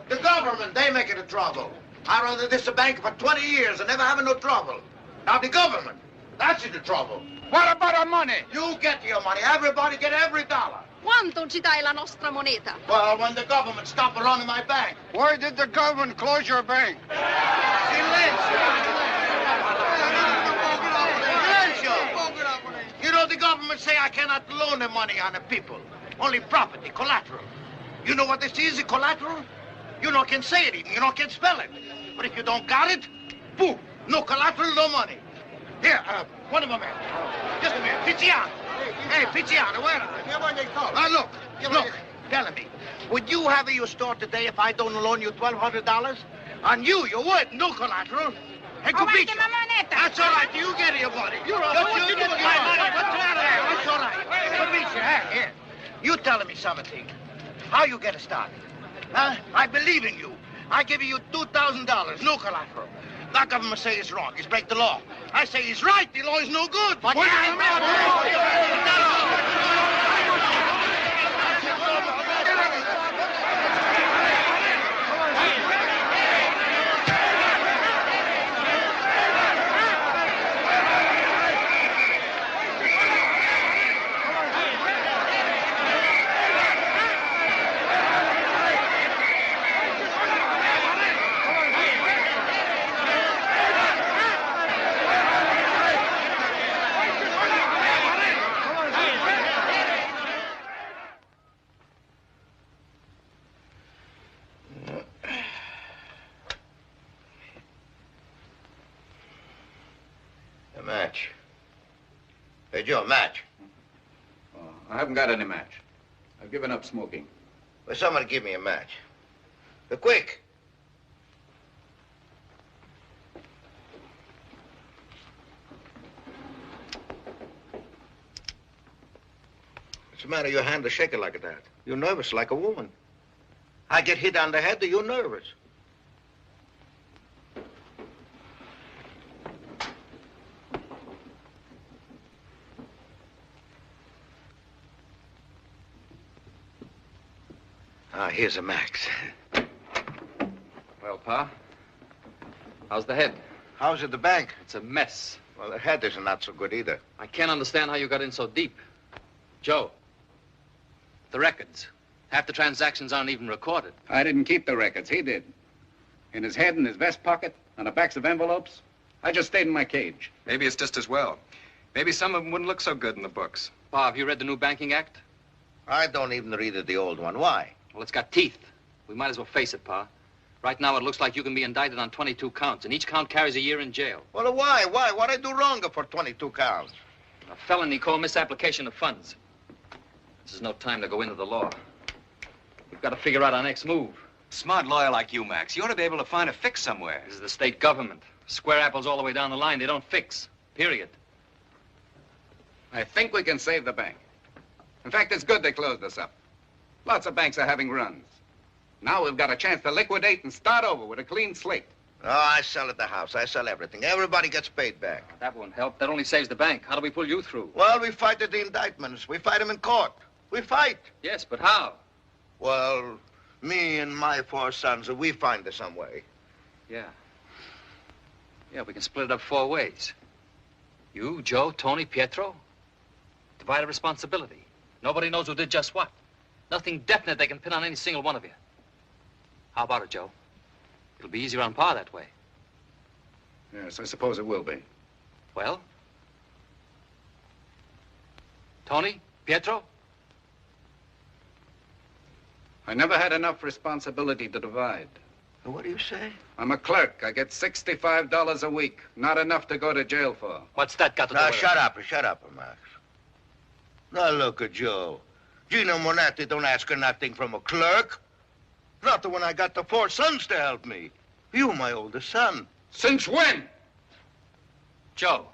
The government, they make it a trouble. I run this bank for 20 years and never having no trouble. Now the government, that's in the trouble. What about our money? You get your money. Everybody get every dollar. Quanto ci dai la nostra moneta? Well, when the government stopped running my bank. Why did the government close your bank? You know, the government say I cannot loan the money on the people. Only property, collateral. You know what this is, collateral? You know, can say it even. You know, can spell it. But if you don't got it, boom, no collateral, no money. Here, one of them, man. Just a minute. Pizziano. Hey, Pizziano, where are you? Look, tell me. Would you have your store today if I don't loan you $1,200? On you would. No collateral. Hey, Cupicio. That's all right. You get your money. You get my money. That's all right. Cupicio, here. You telling me something. How you get started? Huh? I believe in you. I give you $2,000, no collateral. That government say it's wrong. It's break the law. I say he's right. The law is no good. But match. Hey, Joe, match. Oh, I haven't got any match. I've given up smoking. Well, somebody give me a match. Quick. What's the matter? Your hand is shaking like that. You're nervous like a woman. I get hit on the head, you're nervous. Here's a Max. Well, Pa, how's the head? How's it the bank? It's a mess. Well, the head is not so good either. I can't understand how you got in so deep. Joe, the records. Half the transactions aren't even recorded. I didn't keep the records. He did. In his head, in his vest pocket, on the backs of envelopes. I just stayed in my cage. Maybe it's just as well. Maybe some of them wouldn't look so good in the books. Pa, have you read the new Banking Act? I don't even read the old one. Why? Well, it's got teeth. We might as well face it, Pa. Right now, it looks like you can be indicted on 22 counts, and each count carries a year in jail. Well, why? What I do wrong for 22 counts? A felony called misapplication of funds. This is no time to go into the law. We've got to figure out our next move. Smart lawyer like you, Max, you ought to be able to find a fix somewhere. This is the state government. Square apples all the way down the line. They don't fix. Period. I think we can save the bank. In fact, it's good they closed us up. Lots of banks are having runs. Now we've got a chance to liquidate and start over with a clean slate. Oh, I sell at the house. I sell everything. Everybody gets paid back. That won't help. That only saves the bank. How do we pull you through? Well, we fight at the indictments. We fight them in court. We fight. Yes, but how? Well, me and my 4 sons, we find us some way. Yeah. Yeah, we can split it up 4 ways. You, Joe, Tony, Pietro. Divide the responsibility. Nobody knows who did just what. Nothing definite they can pin on any single one of you. How about it, Joe? It'll be easier on Pa that way. Yes, I suppose it will be. Well? Tony? Pietro? I never had enough responsibility to divide. What do you say? I'm a clerk. I get $65 a week. Not enough to go to jail for. What's that got to do Now, with shut up, Max. Now, look at Joe. Gino Monetti don't ask her nothing from a clerk. Not when I got the 4 sons to help me. You, my oldest son. Since when? Joe.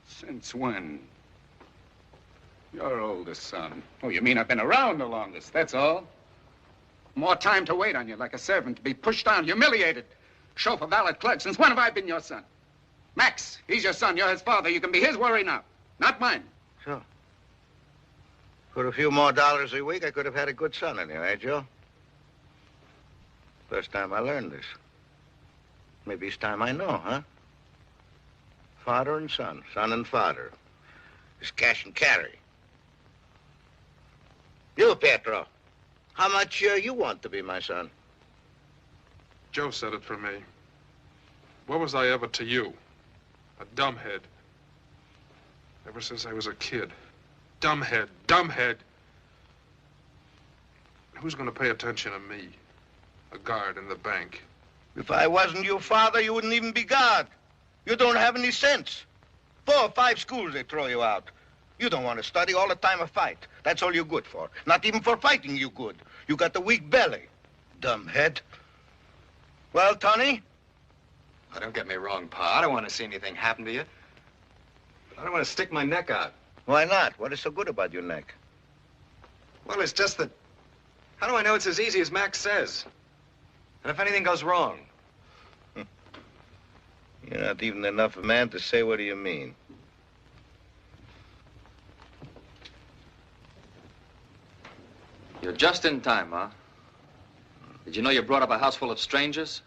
Since when? Your oldest son. Oh, you mean I've been around the longest, that's all. More time to wait on you like a servant, to be pushed down, humiliated. Chauffeur, valet, clerk. Since when have I been your son? Max, he's your son. You're his father. You can be his worry now, not mine. Sure. For a few more dollars a week, I could have had a good son in here, eh, Joe? First time I learned this. Maybe it's time I know, huh? Father and son and father. It's cash and carry. You, Pietro, how much you want to be my son? Joe said it for me. What was I ever to you? A dumbhead. Ever since I was a kid. Dumbhead, dumbhead. Who's going to pay attention to me? A guard in the bank. If I wasn't your father, you wouldn't even be guard. You don't have any sense. 4 or 5 schools, they throw you out. You don't want to study, all the time a fight. That's all you're good for. Not even for fighting you good. You got the weak belly. Dumbhead. Well, Tony? Now, don't get me wrong, Pa. I don't want to see anything happen to you. But I don't want to stick my neck out. Why not? What is so good about your neck? Well, it's just that... How do I know it's as easy as Max says? And if anything goes wrong? You're not even enough of a man to say what do you mean. You're just in time, huh? Did you know you brought up a house full of strangers?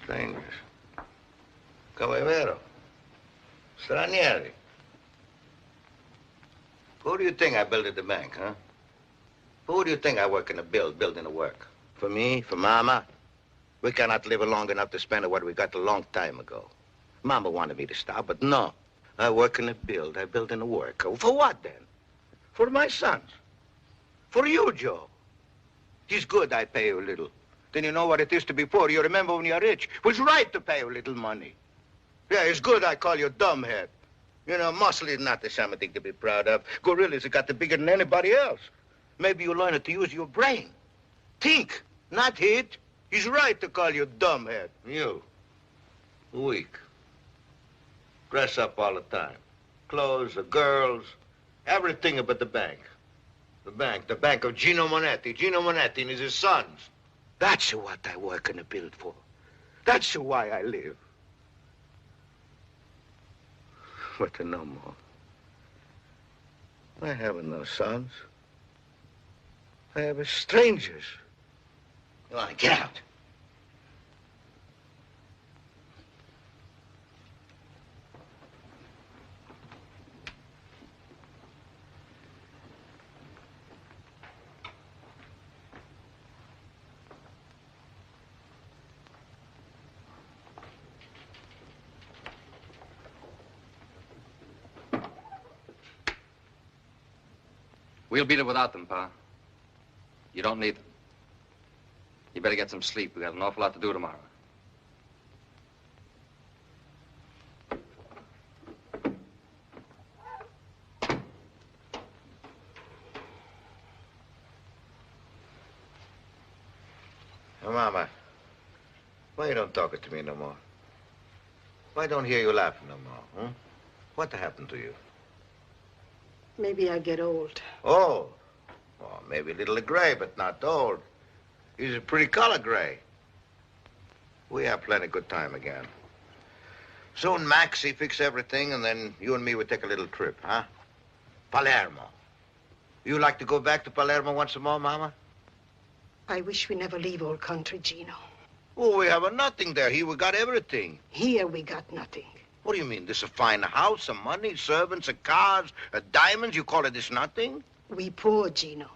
Strangers? Come è vero? Stranieri. Who do you think I built at the bank, huh? Who do you think I work in the building the work? For me? For Mama? We cannot live long enough to spend what we got a long time ago. Mama wanted me to stop, but no. I work in the build. I build in the work. For what, then? For my sons. For you, Joe. It's good I pay you a little. Then you know what it is to be poor. You remember when you're rich. It was right to pay you a little money. Yeah, it's good I call you dumbhead. You know, muscle is not the something to be proud of. Gorillas have got the bigger than anybody else. Maybe you learn to use your brain. Think, not hit. He's right to call you dumbhead. You, weak. Dress up all the time. Clothes, the girls, everything but the bank. The bank of Gino Monetti. Gino Monetti and his sons. That's what I work in the build for. That's why I live. But no more. I have no sons. I have strangers. You want to get out? We'll beat it without them, Pa. You don't need them. You better get some sleep. We got an awful lot to do tomorrow. Oh, Mama, why you don't talk to me no more? Why don't hear you laughing no more, huh? What happened to you? Maybe I get old. Old? Oh, maybe a little gray, but not old. He's a pretty color gray. We have plenty good time again. Soon Maxie fix everything, and then you and me will take a little trip, huh? Palermo. You like to go back to Palermo once more, Mama? I wish we never leave old country, Gino. Oh, we have nothing there. Here we got everything. Here we got nothing. What do you mean? This a fine house, some money, servants, cars, diamonds. You call it this nothing? We poor, Gino.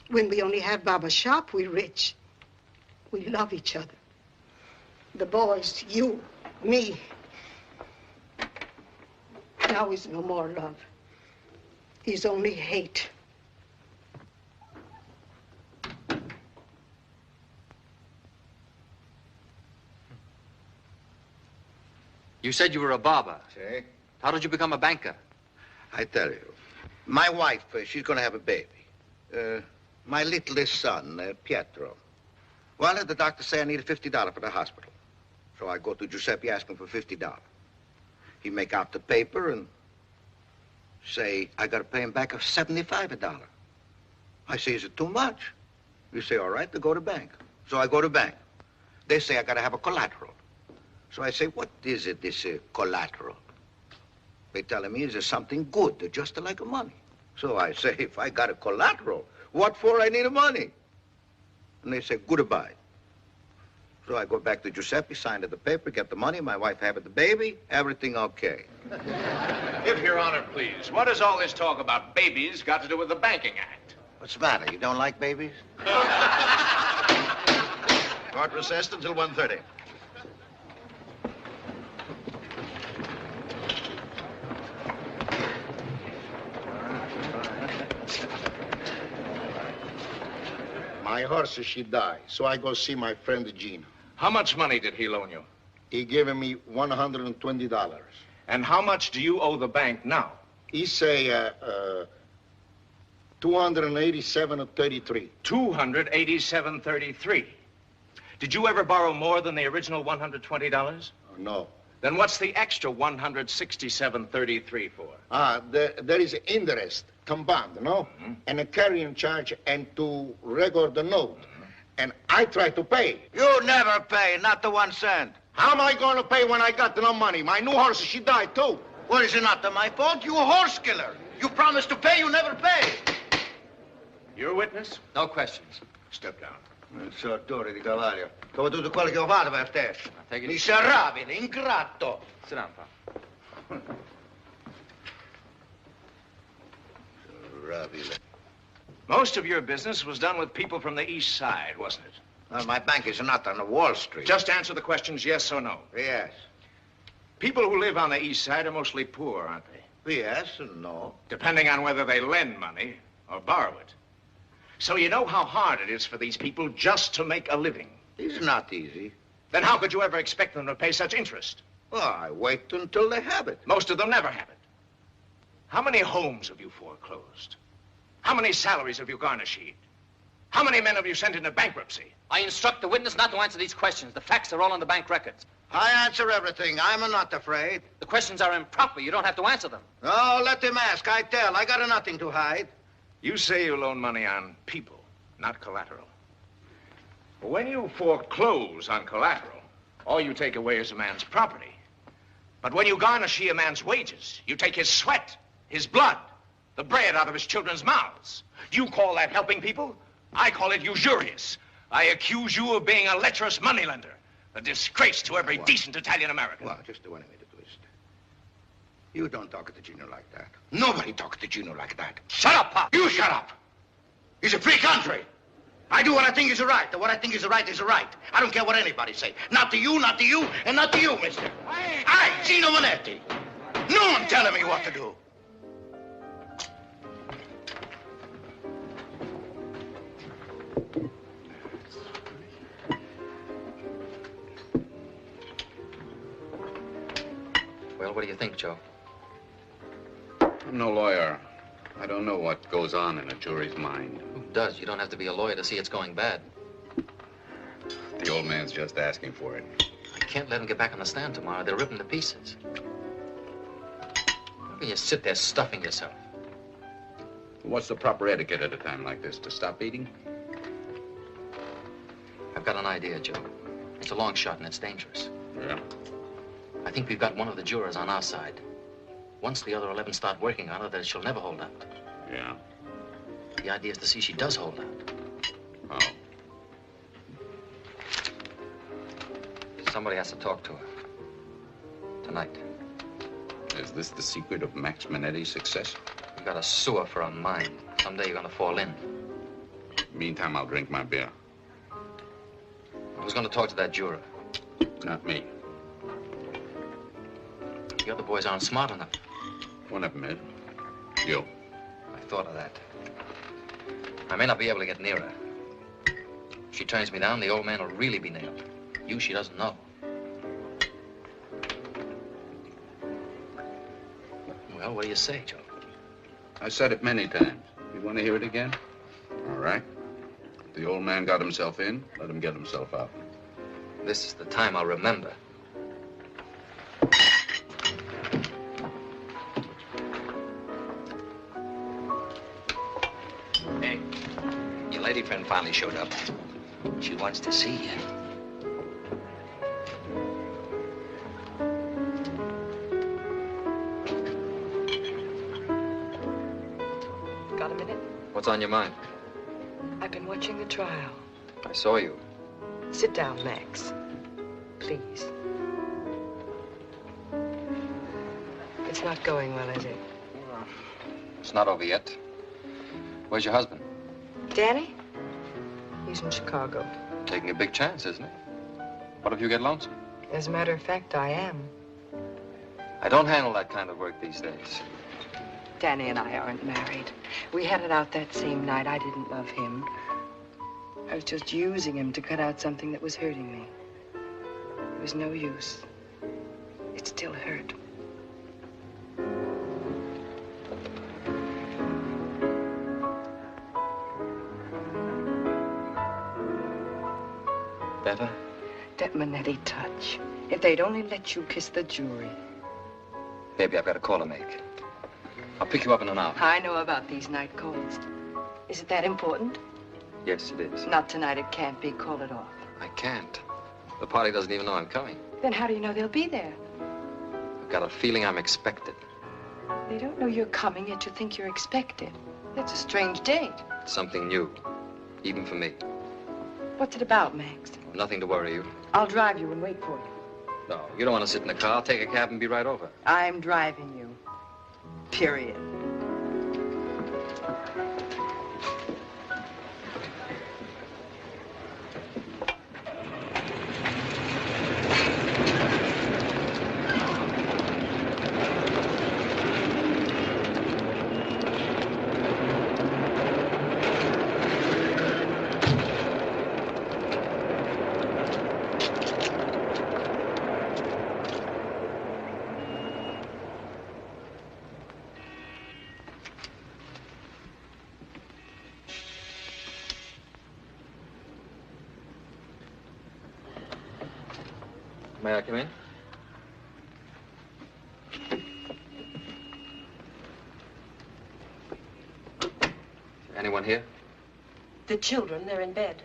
When we only have Baba's shop, we rich. We love each other. The boys, you, me. Now is no more love. Is only hate. You said you were a barber. See? How did you become a banker? I tell you. My wife, she's going to have a baby. My littlest son, Pietro. Well, the doctor say I need $50 for the hospital. So I go to Giuseppe asking for $50. He make out the paper and say I got to pay him back of $75. I say, is it too much? You say, all right, to go to bank. So I go to bank. They say I got to have a collateral. So I say, what is it, this collateral? They telling me it's something good, just like money. So I say, if I got a collateral, what for I need money? And they say, goodbye. So I go back to Giuseppe, sign the paper, get the money, my wife have the baby, everything okay. If Your Honor, please, what does all this talk about babies got to do with the Banking Act? What's the matter? You don't like babies? Court recessed until 1:30. My horse, she died, so I go see my friend Gino. How much money did he loan you? He gave me $120. And how much do you owe the bank now? He say, 287.33. 287.33. Did you ever borrow more than the original $120? No. Then what's the extra 167.33 for? There is interest, compound, no? Mm-hmm. And a carrying charge and to record the note. Mm-hmm. And I try to pay. You never pay, not the 1 cent. How am I going to pay when I got no money? My new horse, she died too. Well, is it not my fault? You a horse killer. You promised to pay, you never pay. You're a witness? No questions. Step down. Sortore di cavallo. Come tutto quello che ho fatto per te. Take it. Miserabile, ingrato. Sit down, Pop. Miserabile. Most of your business was done with people from the East Side, wasn't it? Well, my bank is not on Wall Street. Just answer the questions yes or no. Yes. People who live on the East Side are mostly poor, aren't they? Yes and no. Depending on whether they lend money or borrow it. So you know how hard it is for these people just to make a living. It's not easy. Then how could you ever expect them to pay such interest? Well, I wait until they have it. Most of them never have it. How many homes have you foreclosed? How many salaries have you garnished? How many men have you sent into bankruptcy? I instruct the witness not to answer these questions. The facts are all on the bank records. I answer everything. I'm not afraid. The questions are improper. You don't have to answer them. Oh, let him ask. I tell. I got nothing to hide. You say you loan money on people, not collateral. When you foreclose on collateral, all you take away is a man's property. But when you garnish a man's wages, you take his sweat, his blood, the bread out of his children's mouths. You call that helping people? I call it usurious. I accuse you of being a lecherous moneylender, a disgrace to every decent Italian American. Well, just one minute, twist. You don't talk to Gino like that. Nobody talks to Gino like that. Shut up, Pop! You shut up! It's a free country. I do what I think is right. And what I think is right is right. I don't care what anybody say. Not to you, and not to you, mister. I, Gino Monetti. No one telling me what to do. Well, what do you think, Joe? I'm no lawyer. I don't know what goes on in a jury's mind. Who does? You don't have to be a lawyer to see it's going bad. The old man's just asking for it. I can't let him get back on the stand tomorrow. They'll rip him to pieces. How can you sit there stuffing yourself? What's the proper etiquette at a time like this? To stop eating? I've got an idea, Joe. It's a long shot and it's dangerous. Yeah? I think we've got one of the jurors on our side. Once the other 11 start working on her, then she'll never hold out. Yeah? The idea is to see she does hold out. Oh. Somebody has to talk to her. Tonight. Is this the secret of Max Manetti's success? You've got a sewer for a mind. Someday you're gonna fall in. Meantime, I'll drink my beer. Who's gonna talk to that juror? Not me. The other boys aren't smart enough. One of them is. You. I thought of that. I may not be able to get near her. If she turns me down, the old man will really be nailed. You, she doesn't know. Well, what do you say, Joe? I said it many times. You want to hear it again? All right. If the old man got himself in, let him get himself out. This is the time I'll remember. Hey, your lady friend finally showed up. She wants to see you. Got a minute? What's on your mind? I've been watching the trial. I saw you. Sit down, Max. Please. It's not going well, is it? It's not over yet. Where's your husband? Danny? He's in Chicago. Taking a big chance, isn't he? What if you get lonesome? As a matter of fact, I am. I don't handle that kind of work these days. Danny and I aren't married. We had it out that same night. I didn't love him. I was just using him to cut out something that was hurting me. It was no use. It still hurt. Better? That Manetti touch. If they'd only let you kiss the jury. Baby, I've got a call to make. I'll pick you up in an hour. I know about these night calls. Is it that important? Yes, it is. Not tonight, it can't be. Call it off. I can't. The party doesn't even know I'm coming. Then how do you know they'll be there? I've got a feeling I'm expected. They don't know you're coming, yet you think you're expected. That's a strange date. It's something new, even for me. What's it about, Max? Nothing to worry you. I'll drive you and wait for you. No, you don't want to sit in the car. I'll take a cab and be right over. I'm driving you. Period. May I come in? Anyone here? The children, they're in bed.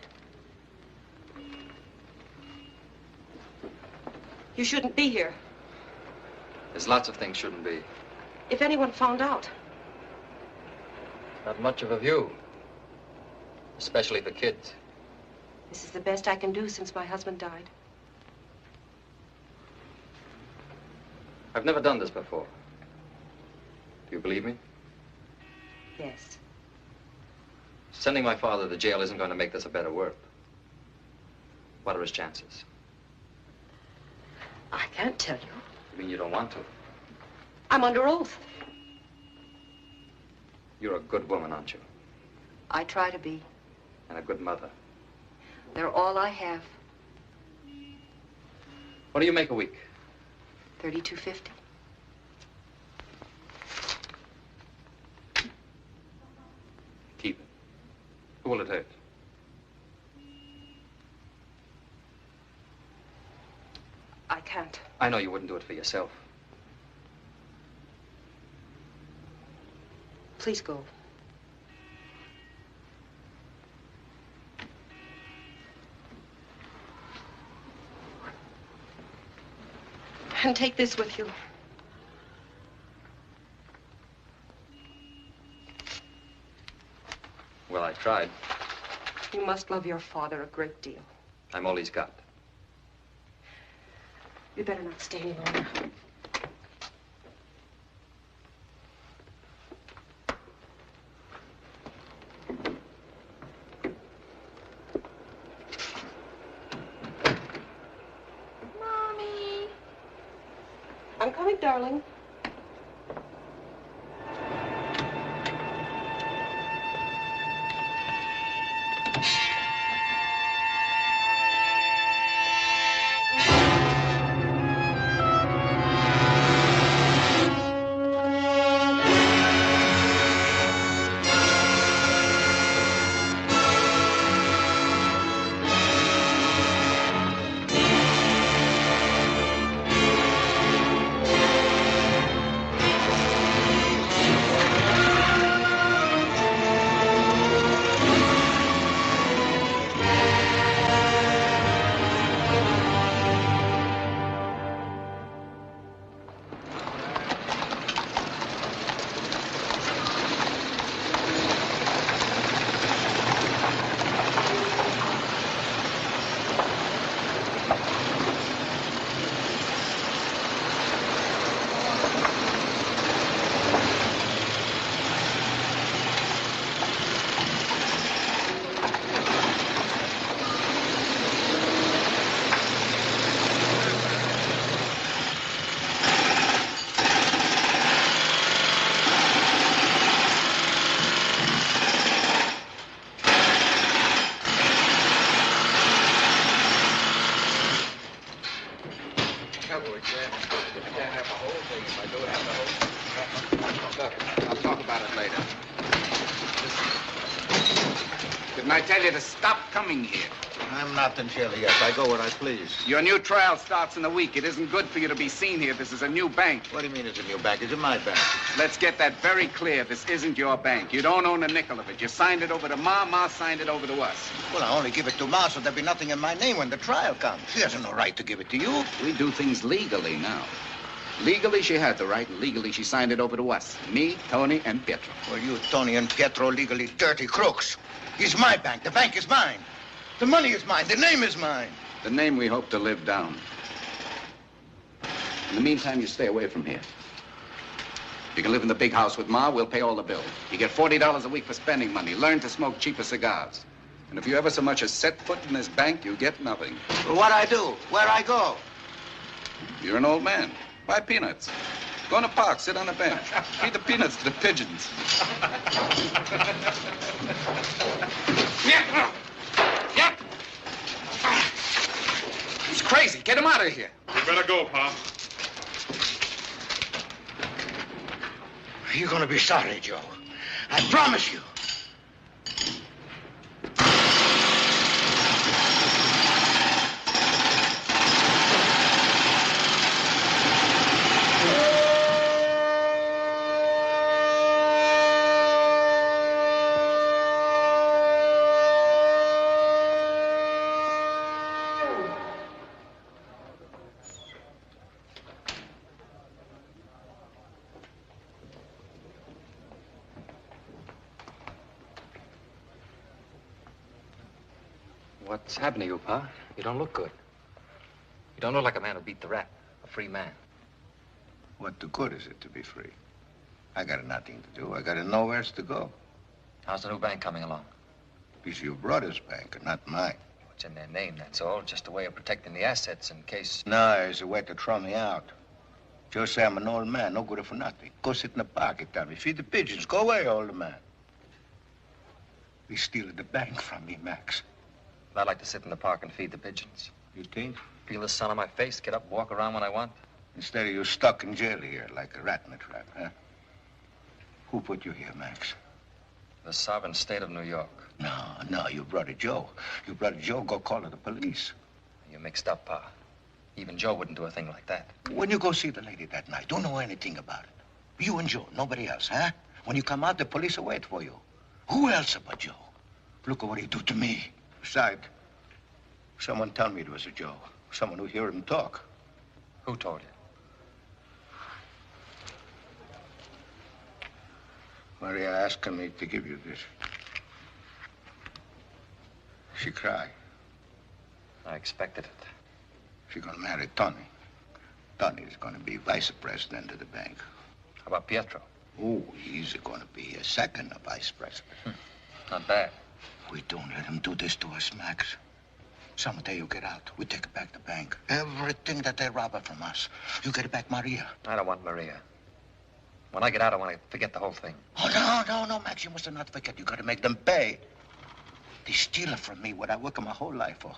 You shouldn't be here. There's lots of things shouldn't be. If anyone found out. Not much of a view. Especially for kids. This is the best I can do since my husband died. I've never done this before. Do you believe me? Yes. Sending my father to jail isn't going to make this a better world. What are his chances? I can't tell you. You mean you don't want to? I'm under oath. You're a good woman, aren't you? I try to be. And a good mother. They're all I have. What do you make a week? $32.50. Keep it. Who will it hurt? I can't. I know you wouldn't do it for yourself. Please go. And take this with you. Well, I tried. You must love your father a great deal. I'm all he's got. You better not stay any longer. Mommy. I'm coming, darling. Didn't I tell you to stop coming here? I'm not in jail yet. I go where I please. Your new trial starts in a week. It isn't good for you to be seen here. This is a new bank. What do you mean it's a new bank? It's my bank. Let's get that very clear. This isn't your bank. You don't own a nickel of it. You signed it over to Ma. Ma signed it over to us. Well, I only give it to Ma, so there'll be nothing in my name when the trial comes. She has no right to give it to you. We do things legally now. Legally, she had the right, and legally, she signed it over to us. Me, Tony, and Pietro. Well, you, Tony, and Pietro, legally dirty crooks. It's my bank. The bank is mine. The money is mine. The name is mine. The name we hope to live down. In the meantime, you stay away from here. You can live in the big house with Ma. We'll pay all the bills. You get $40 a week for spending money. Learn to smoke cheaper cigars. And if you ever so much as set foot in this bank, you get nothing. Well, what I do? Where I go? You're an old man. Buy peanuts. Go in the park, sit on a bench. Feed the peanuts to the pigeons. He's crazy. Get him out of here. You better go, Pa. You're gonna be sorry, Joe. I promise you. What's happened to you, Pa? You don't look good. You don't look like a man who beat the rap, a free man. What the good is it to be free? I got nothing to do. I got nowhere else to go. How's the new bank coming along? It's your brother's bank, not mine. It's in their name, that's all. Just a way of protecting the assets in case... No, it's a way to throw me out. Joe say I'm an old man, no good for nothing. Go sit in the park, tell me. Feed the pigeons. Go away, old man. He's stealing the bank from me, Max. I'd like to sit in the park and feed the pigeons. You think? Feel the sun on my face, get up, walk around when I want. Instead of you stuck in jail here like a rat in a trap, huh? Who put you here, Max? The sovereign state of New York. No, your brother Joe. Your brother Joe go call the police. You're mixed up, Pa. Even Joe wouldn't do a thing like that. When you go see the lady that night, don't know anything about it. You and Joe, nobody else, huh? When you come out, the police will wait for you. Who else but Joe? Look at what he do to me. Besides, someone tell me it was a Joe. Someone who hear him talk. Who told you? Maria asking me to give you this. She cried. I expected it. She's gonna marry Tony. Tony is gonna be vice president of the bank. How about Pietro? Oh, he's gonna be a second vice president. Not bad. We don't let him do this to us, Max. Someday you get out. We take back the bank. Everything that they rob from us. You get it back, Maria. I don't want Maria. When I get out, I want to forget the whole thing. Oh, no, Max. You must not forget. You gotta make them pay. They steal it from me, what I work my whole life for.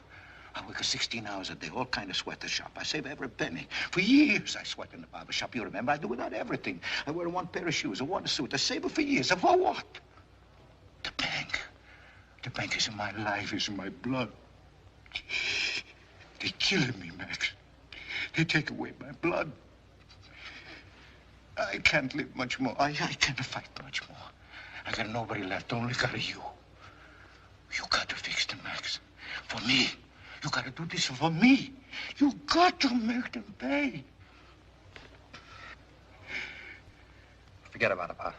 I work 16 hours a day, all kind of sweater shop. I save every penny. For years, I sweat in the barber shop. You remember, I do without everything. I wear one pair of shoes, a one suit. I save it for years. And for what? The bank. The bank is in my life, is in my blood. They're killing me, Max. They take away my blood. I can't live much more. I can't fight much more. I got nobody left, only got you. You got to fix them, Max. For me. You got to do this for me. You got to make them pay. Forget about it, Pa.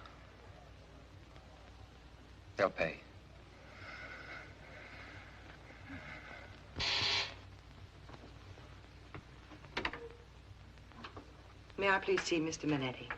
They'll pay. May I please see Mr. Minetti?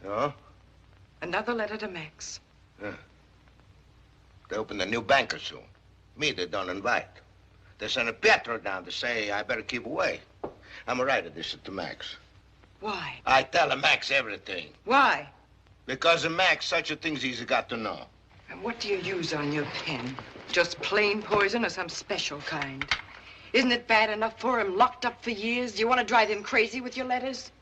No? Another letter to Max. Yeah. They opened a new banker soon. Me, they don't invite. They sent a Pietro down to say I better keep away. I'm a writer this to Max. Why? I tell him Max everything. Why? Because of Max, such a things he's got to know. And what do you use on your pen? Just plain poison or some special kind? Isn't it bad enough for him locked up for years? Do you want to drive him crazy with your letters?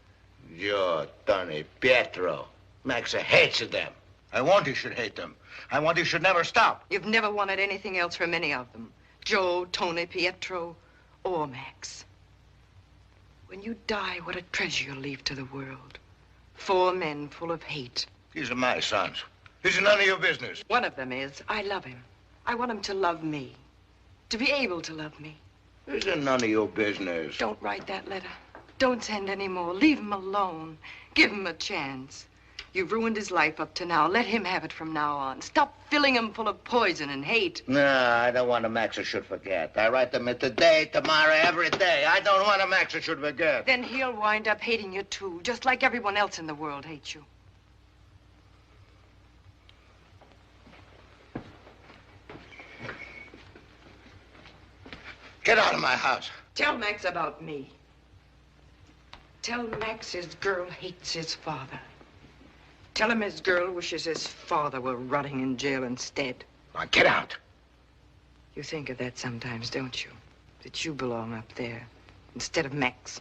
Joe, Tony, Pietro. Max hates them. I want he should hate them. I want he should never stop. You've never wanted anything else from any of them. Joe, Tony, Pietro, or Max. When you die, what a treasure you'll leave to the world. 4 men full of hate. These are my sons. This is none of your business. One of them is, I love him. I want him to love me. To be able to love me. This is none of your business. Don't write that letter. Don't send any more. Leave him alone. Give him a chance. You've ruined his life up to now. Let him have it from now on. Stop filling him full of poison and hate. No, I don't want a Max should forget. I write them today, tomorrow, every day. I don't want a Max should forget. Then he'll wind up hating you, too, just like everyone else in the world hates you. Get out of my house. Tell Max about me. Tell Max his girl hates his father. Tell him his girl wishes his father were rotting in jail instead. Now get out. You think of that sometimes, don't you? That you belong up there instead of Max.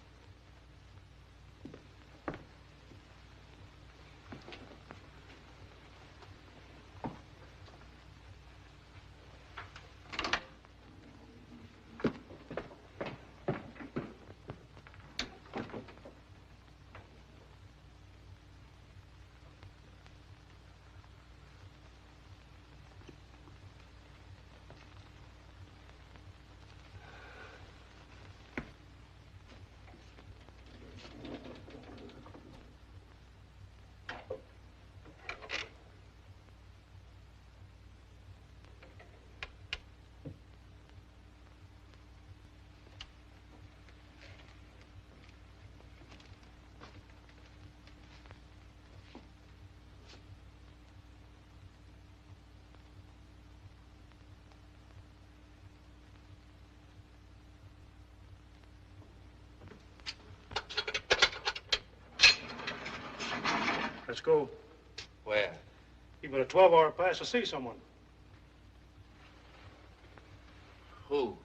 Let's go. Where? You've got a 12-hour pass to see someone. Who?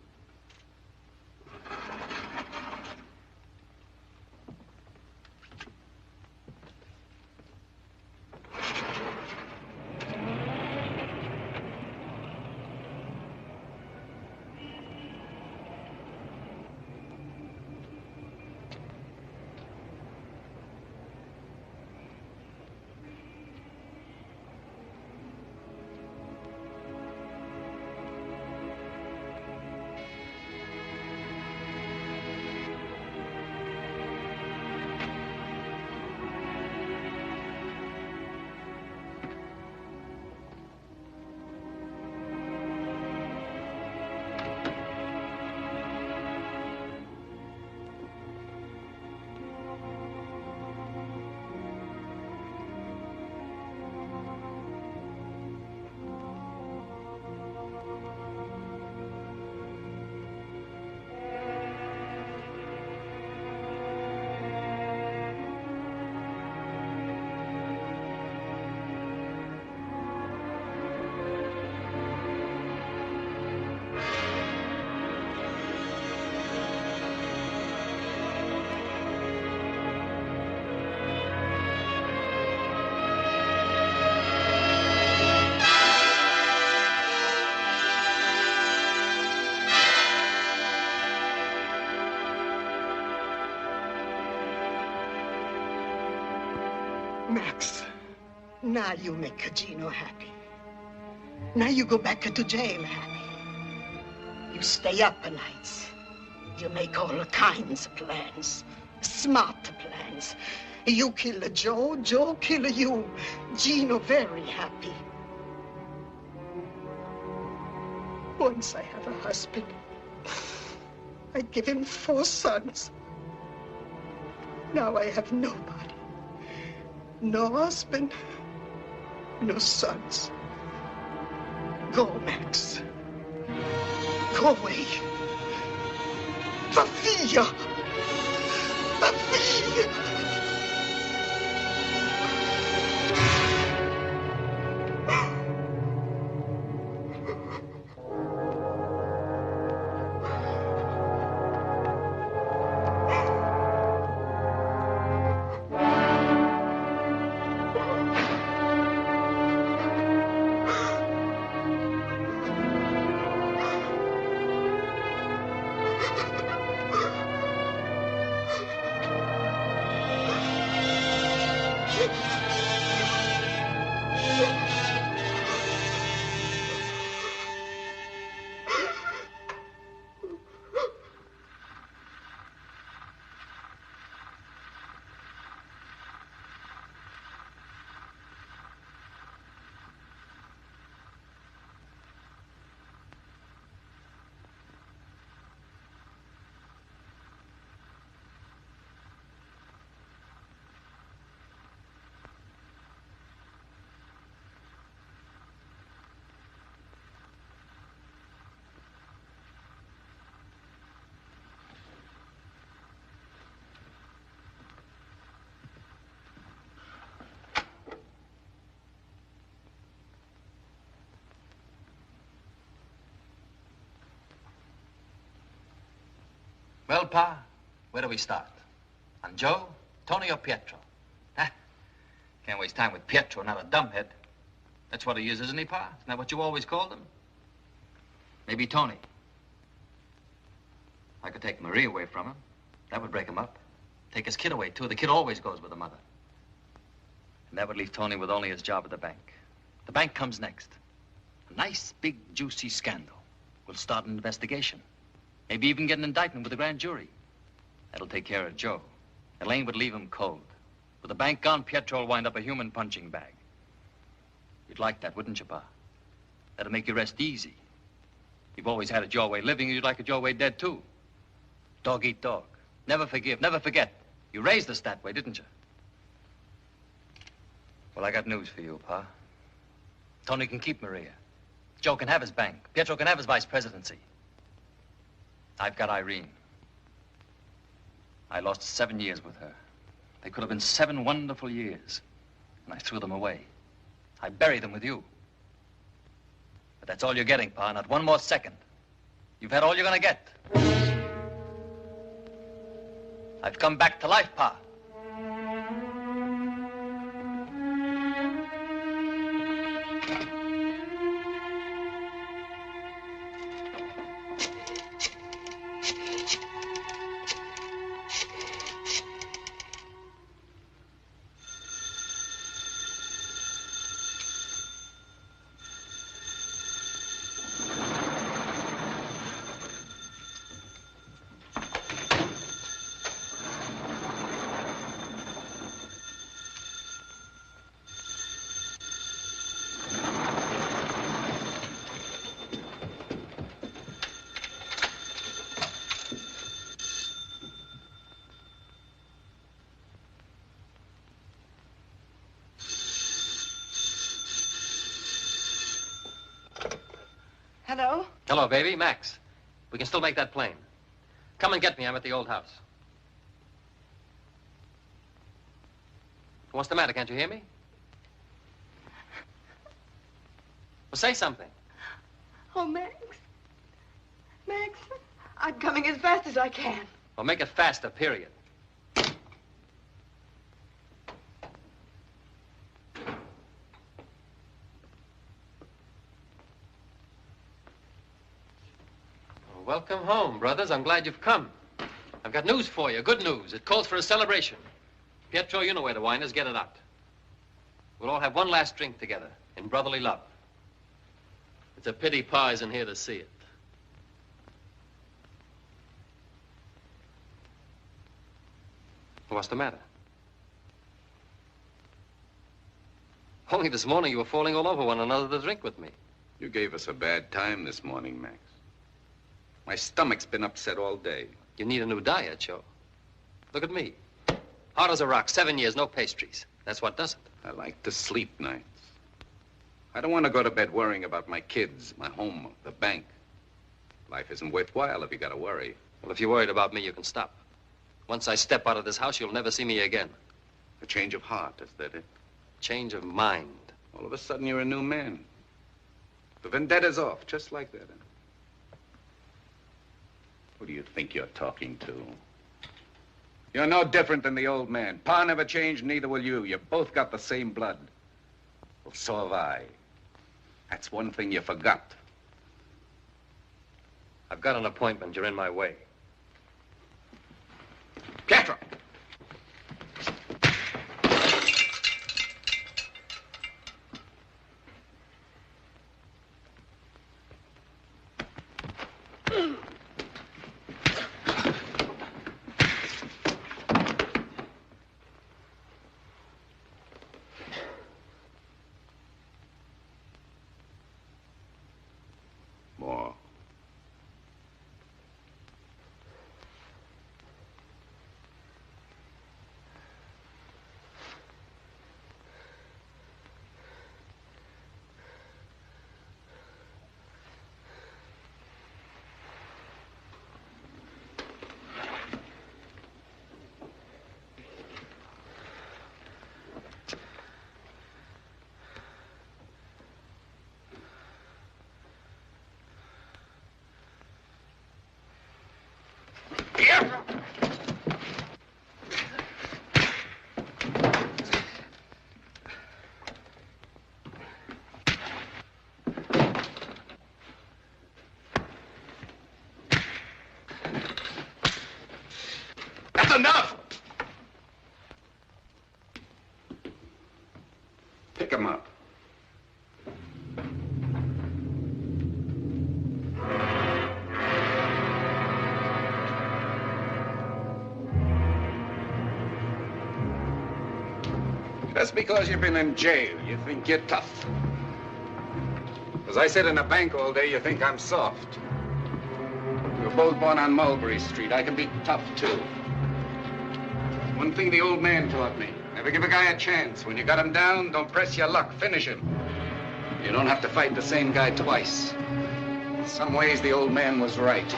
Now you make Gino happy. Now you go back to jail happy. You stay up nights. You make all kinds of plans. Smart plans. You kill Joe, Joe kill you. Gino very happy. Once I have a husband, I'd give him 4 sons. Now I have nobody. No husband, no sons. Go, Max. Go away. Via. Via. Well, Pa, where do we start? On Joe, Tony, or Pietro? Can't waste time with Pietro, not a dumbhead. That's what he is, isn't he, Pa? Isn't that what you always called him? Maybe Tony. I could take Marie away from him. That would break him up. Take his kid away, too. The kid always goes with the mother. And that would leave Tony with only his job at the bank. The bank comes next. A nice, big, juicy scandal. We'll start an investigation. Maybe even get an indictment with the grand jury. That'll take care of Joe. Elaine would leave him cold. With the bank gone, Pietro will wind up a human punching bag. You'd like that, wouldn't you, Pa? That'd make you rest easy. You've always had it your way living, and you'd like it your way dead, too. Dog eat dog. Never forgive, never forget. You raised us that way, didn't you? Well, I got news for you, Pa. Tony can keep Maria. Joe can have his bank. Pietro can have his vice presidency. I've got Irene. I lost 7 years with her. They could have been 7 wonderful years, and I threw them away. I buried them with you. But that's all you're getting, Pa, not one more second. You've had all you're gonna get. I've come back to life, Pa. Hello? Hello, baby. Max. We can still make that plane. Come and get me. I'm at the old house. What's the matter? Can't you hear me? Well, say something. Oh, Max. Max, I'm coming as fast as I can. Well, make it faster, period. Welcome home, brothers. I'm glad you've come. I've got news for you, good news. It calls for a celebration. Pietro, you know where the wine is. Get it out. We'll all have one last drink together in brotherly love. It's a pity Pa isn't here to see it. What's the matter? Only this morning you were falling all over one another to drink with me. You gave us a bad time this morning, Max. My stomach's been upset all day. You need a new diet, Joe. Look at me. Hard as a rock, 7 years, no pastries. That's what does it. I like to sleep nights. I don't want to go to bed worrying about my kids, my home, the bank. Life isn't worthwhile if you gotta worry. Well, if you're worried about me, you can stop. Once I step out of this house, you'll never see me again. A change of heart, is that it? Change of mind. All of a sudden, you're a new man. The vendetta's off, just like that. Huh? Who do you think you're talking to? You're no different than the old man. Pa never changed, neither will you. You both got the same blood. Well, so have I. That's one thing you forgot. I've got an appointment. You're in my way. Pietro! More. That's enough! Pick him up. Just because you've been in jail, you think you're tough. As I sit in a bank all day, you think I'm soft. We were both born on Mulberry Street. I can be tough, too. One thing the old man taught me, never give a guy a chance. When you got him down, don't press your luck, finish him. You don't have to fight the same guy twice. In some ways, the old man was right.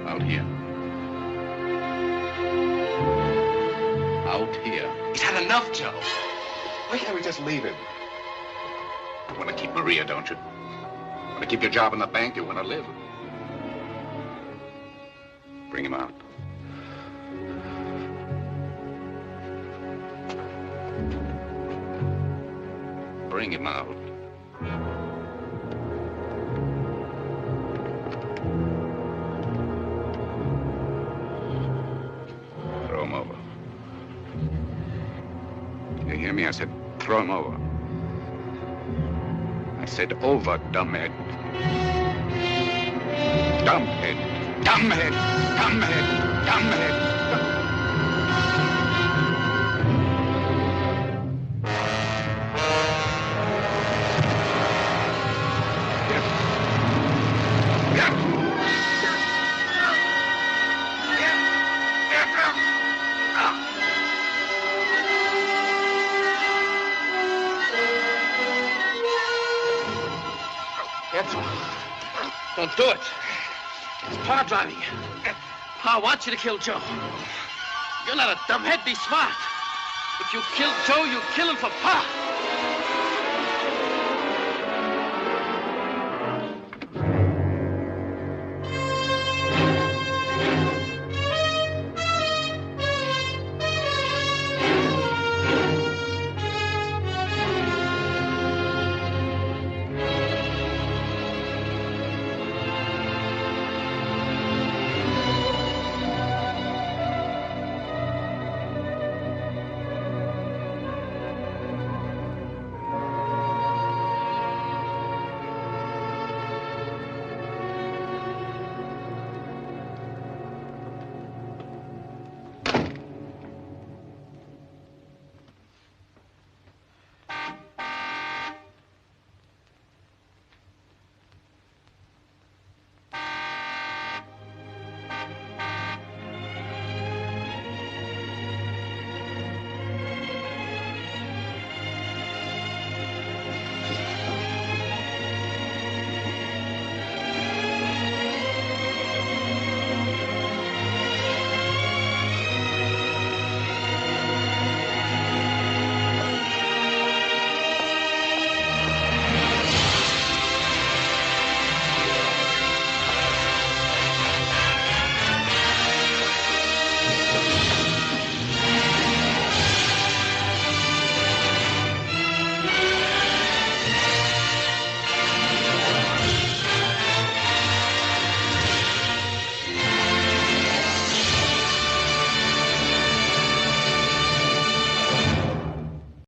Out here. Out here. He's had enough, Joe. Why can't we just leave him? You want to keep Maria, don't you? Want to keep your job in the bank? You want to live? Bring him out. Bring him out. Throw him over. You hear me? I said, throw him over. I said, over, dumbhead. Dumbhead. Dumbhead. Dumbhead. Dumbhead. Don't do it. It's Pa driving you. Pa wants you to kill Joe. You're not a dumbhead. Be smart. If you kill Joe, you kill him for Pa.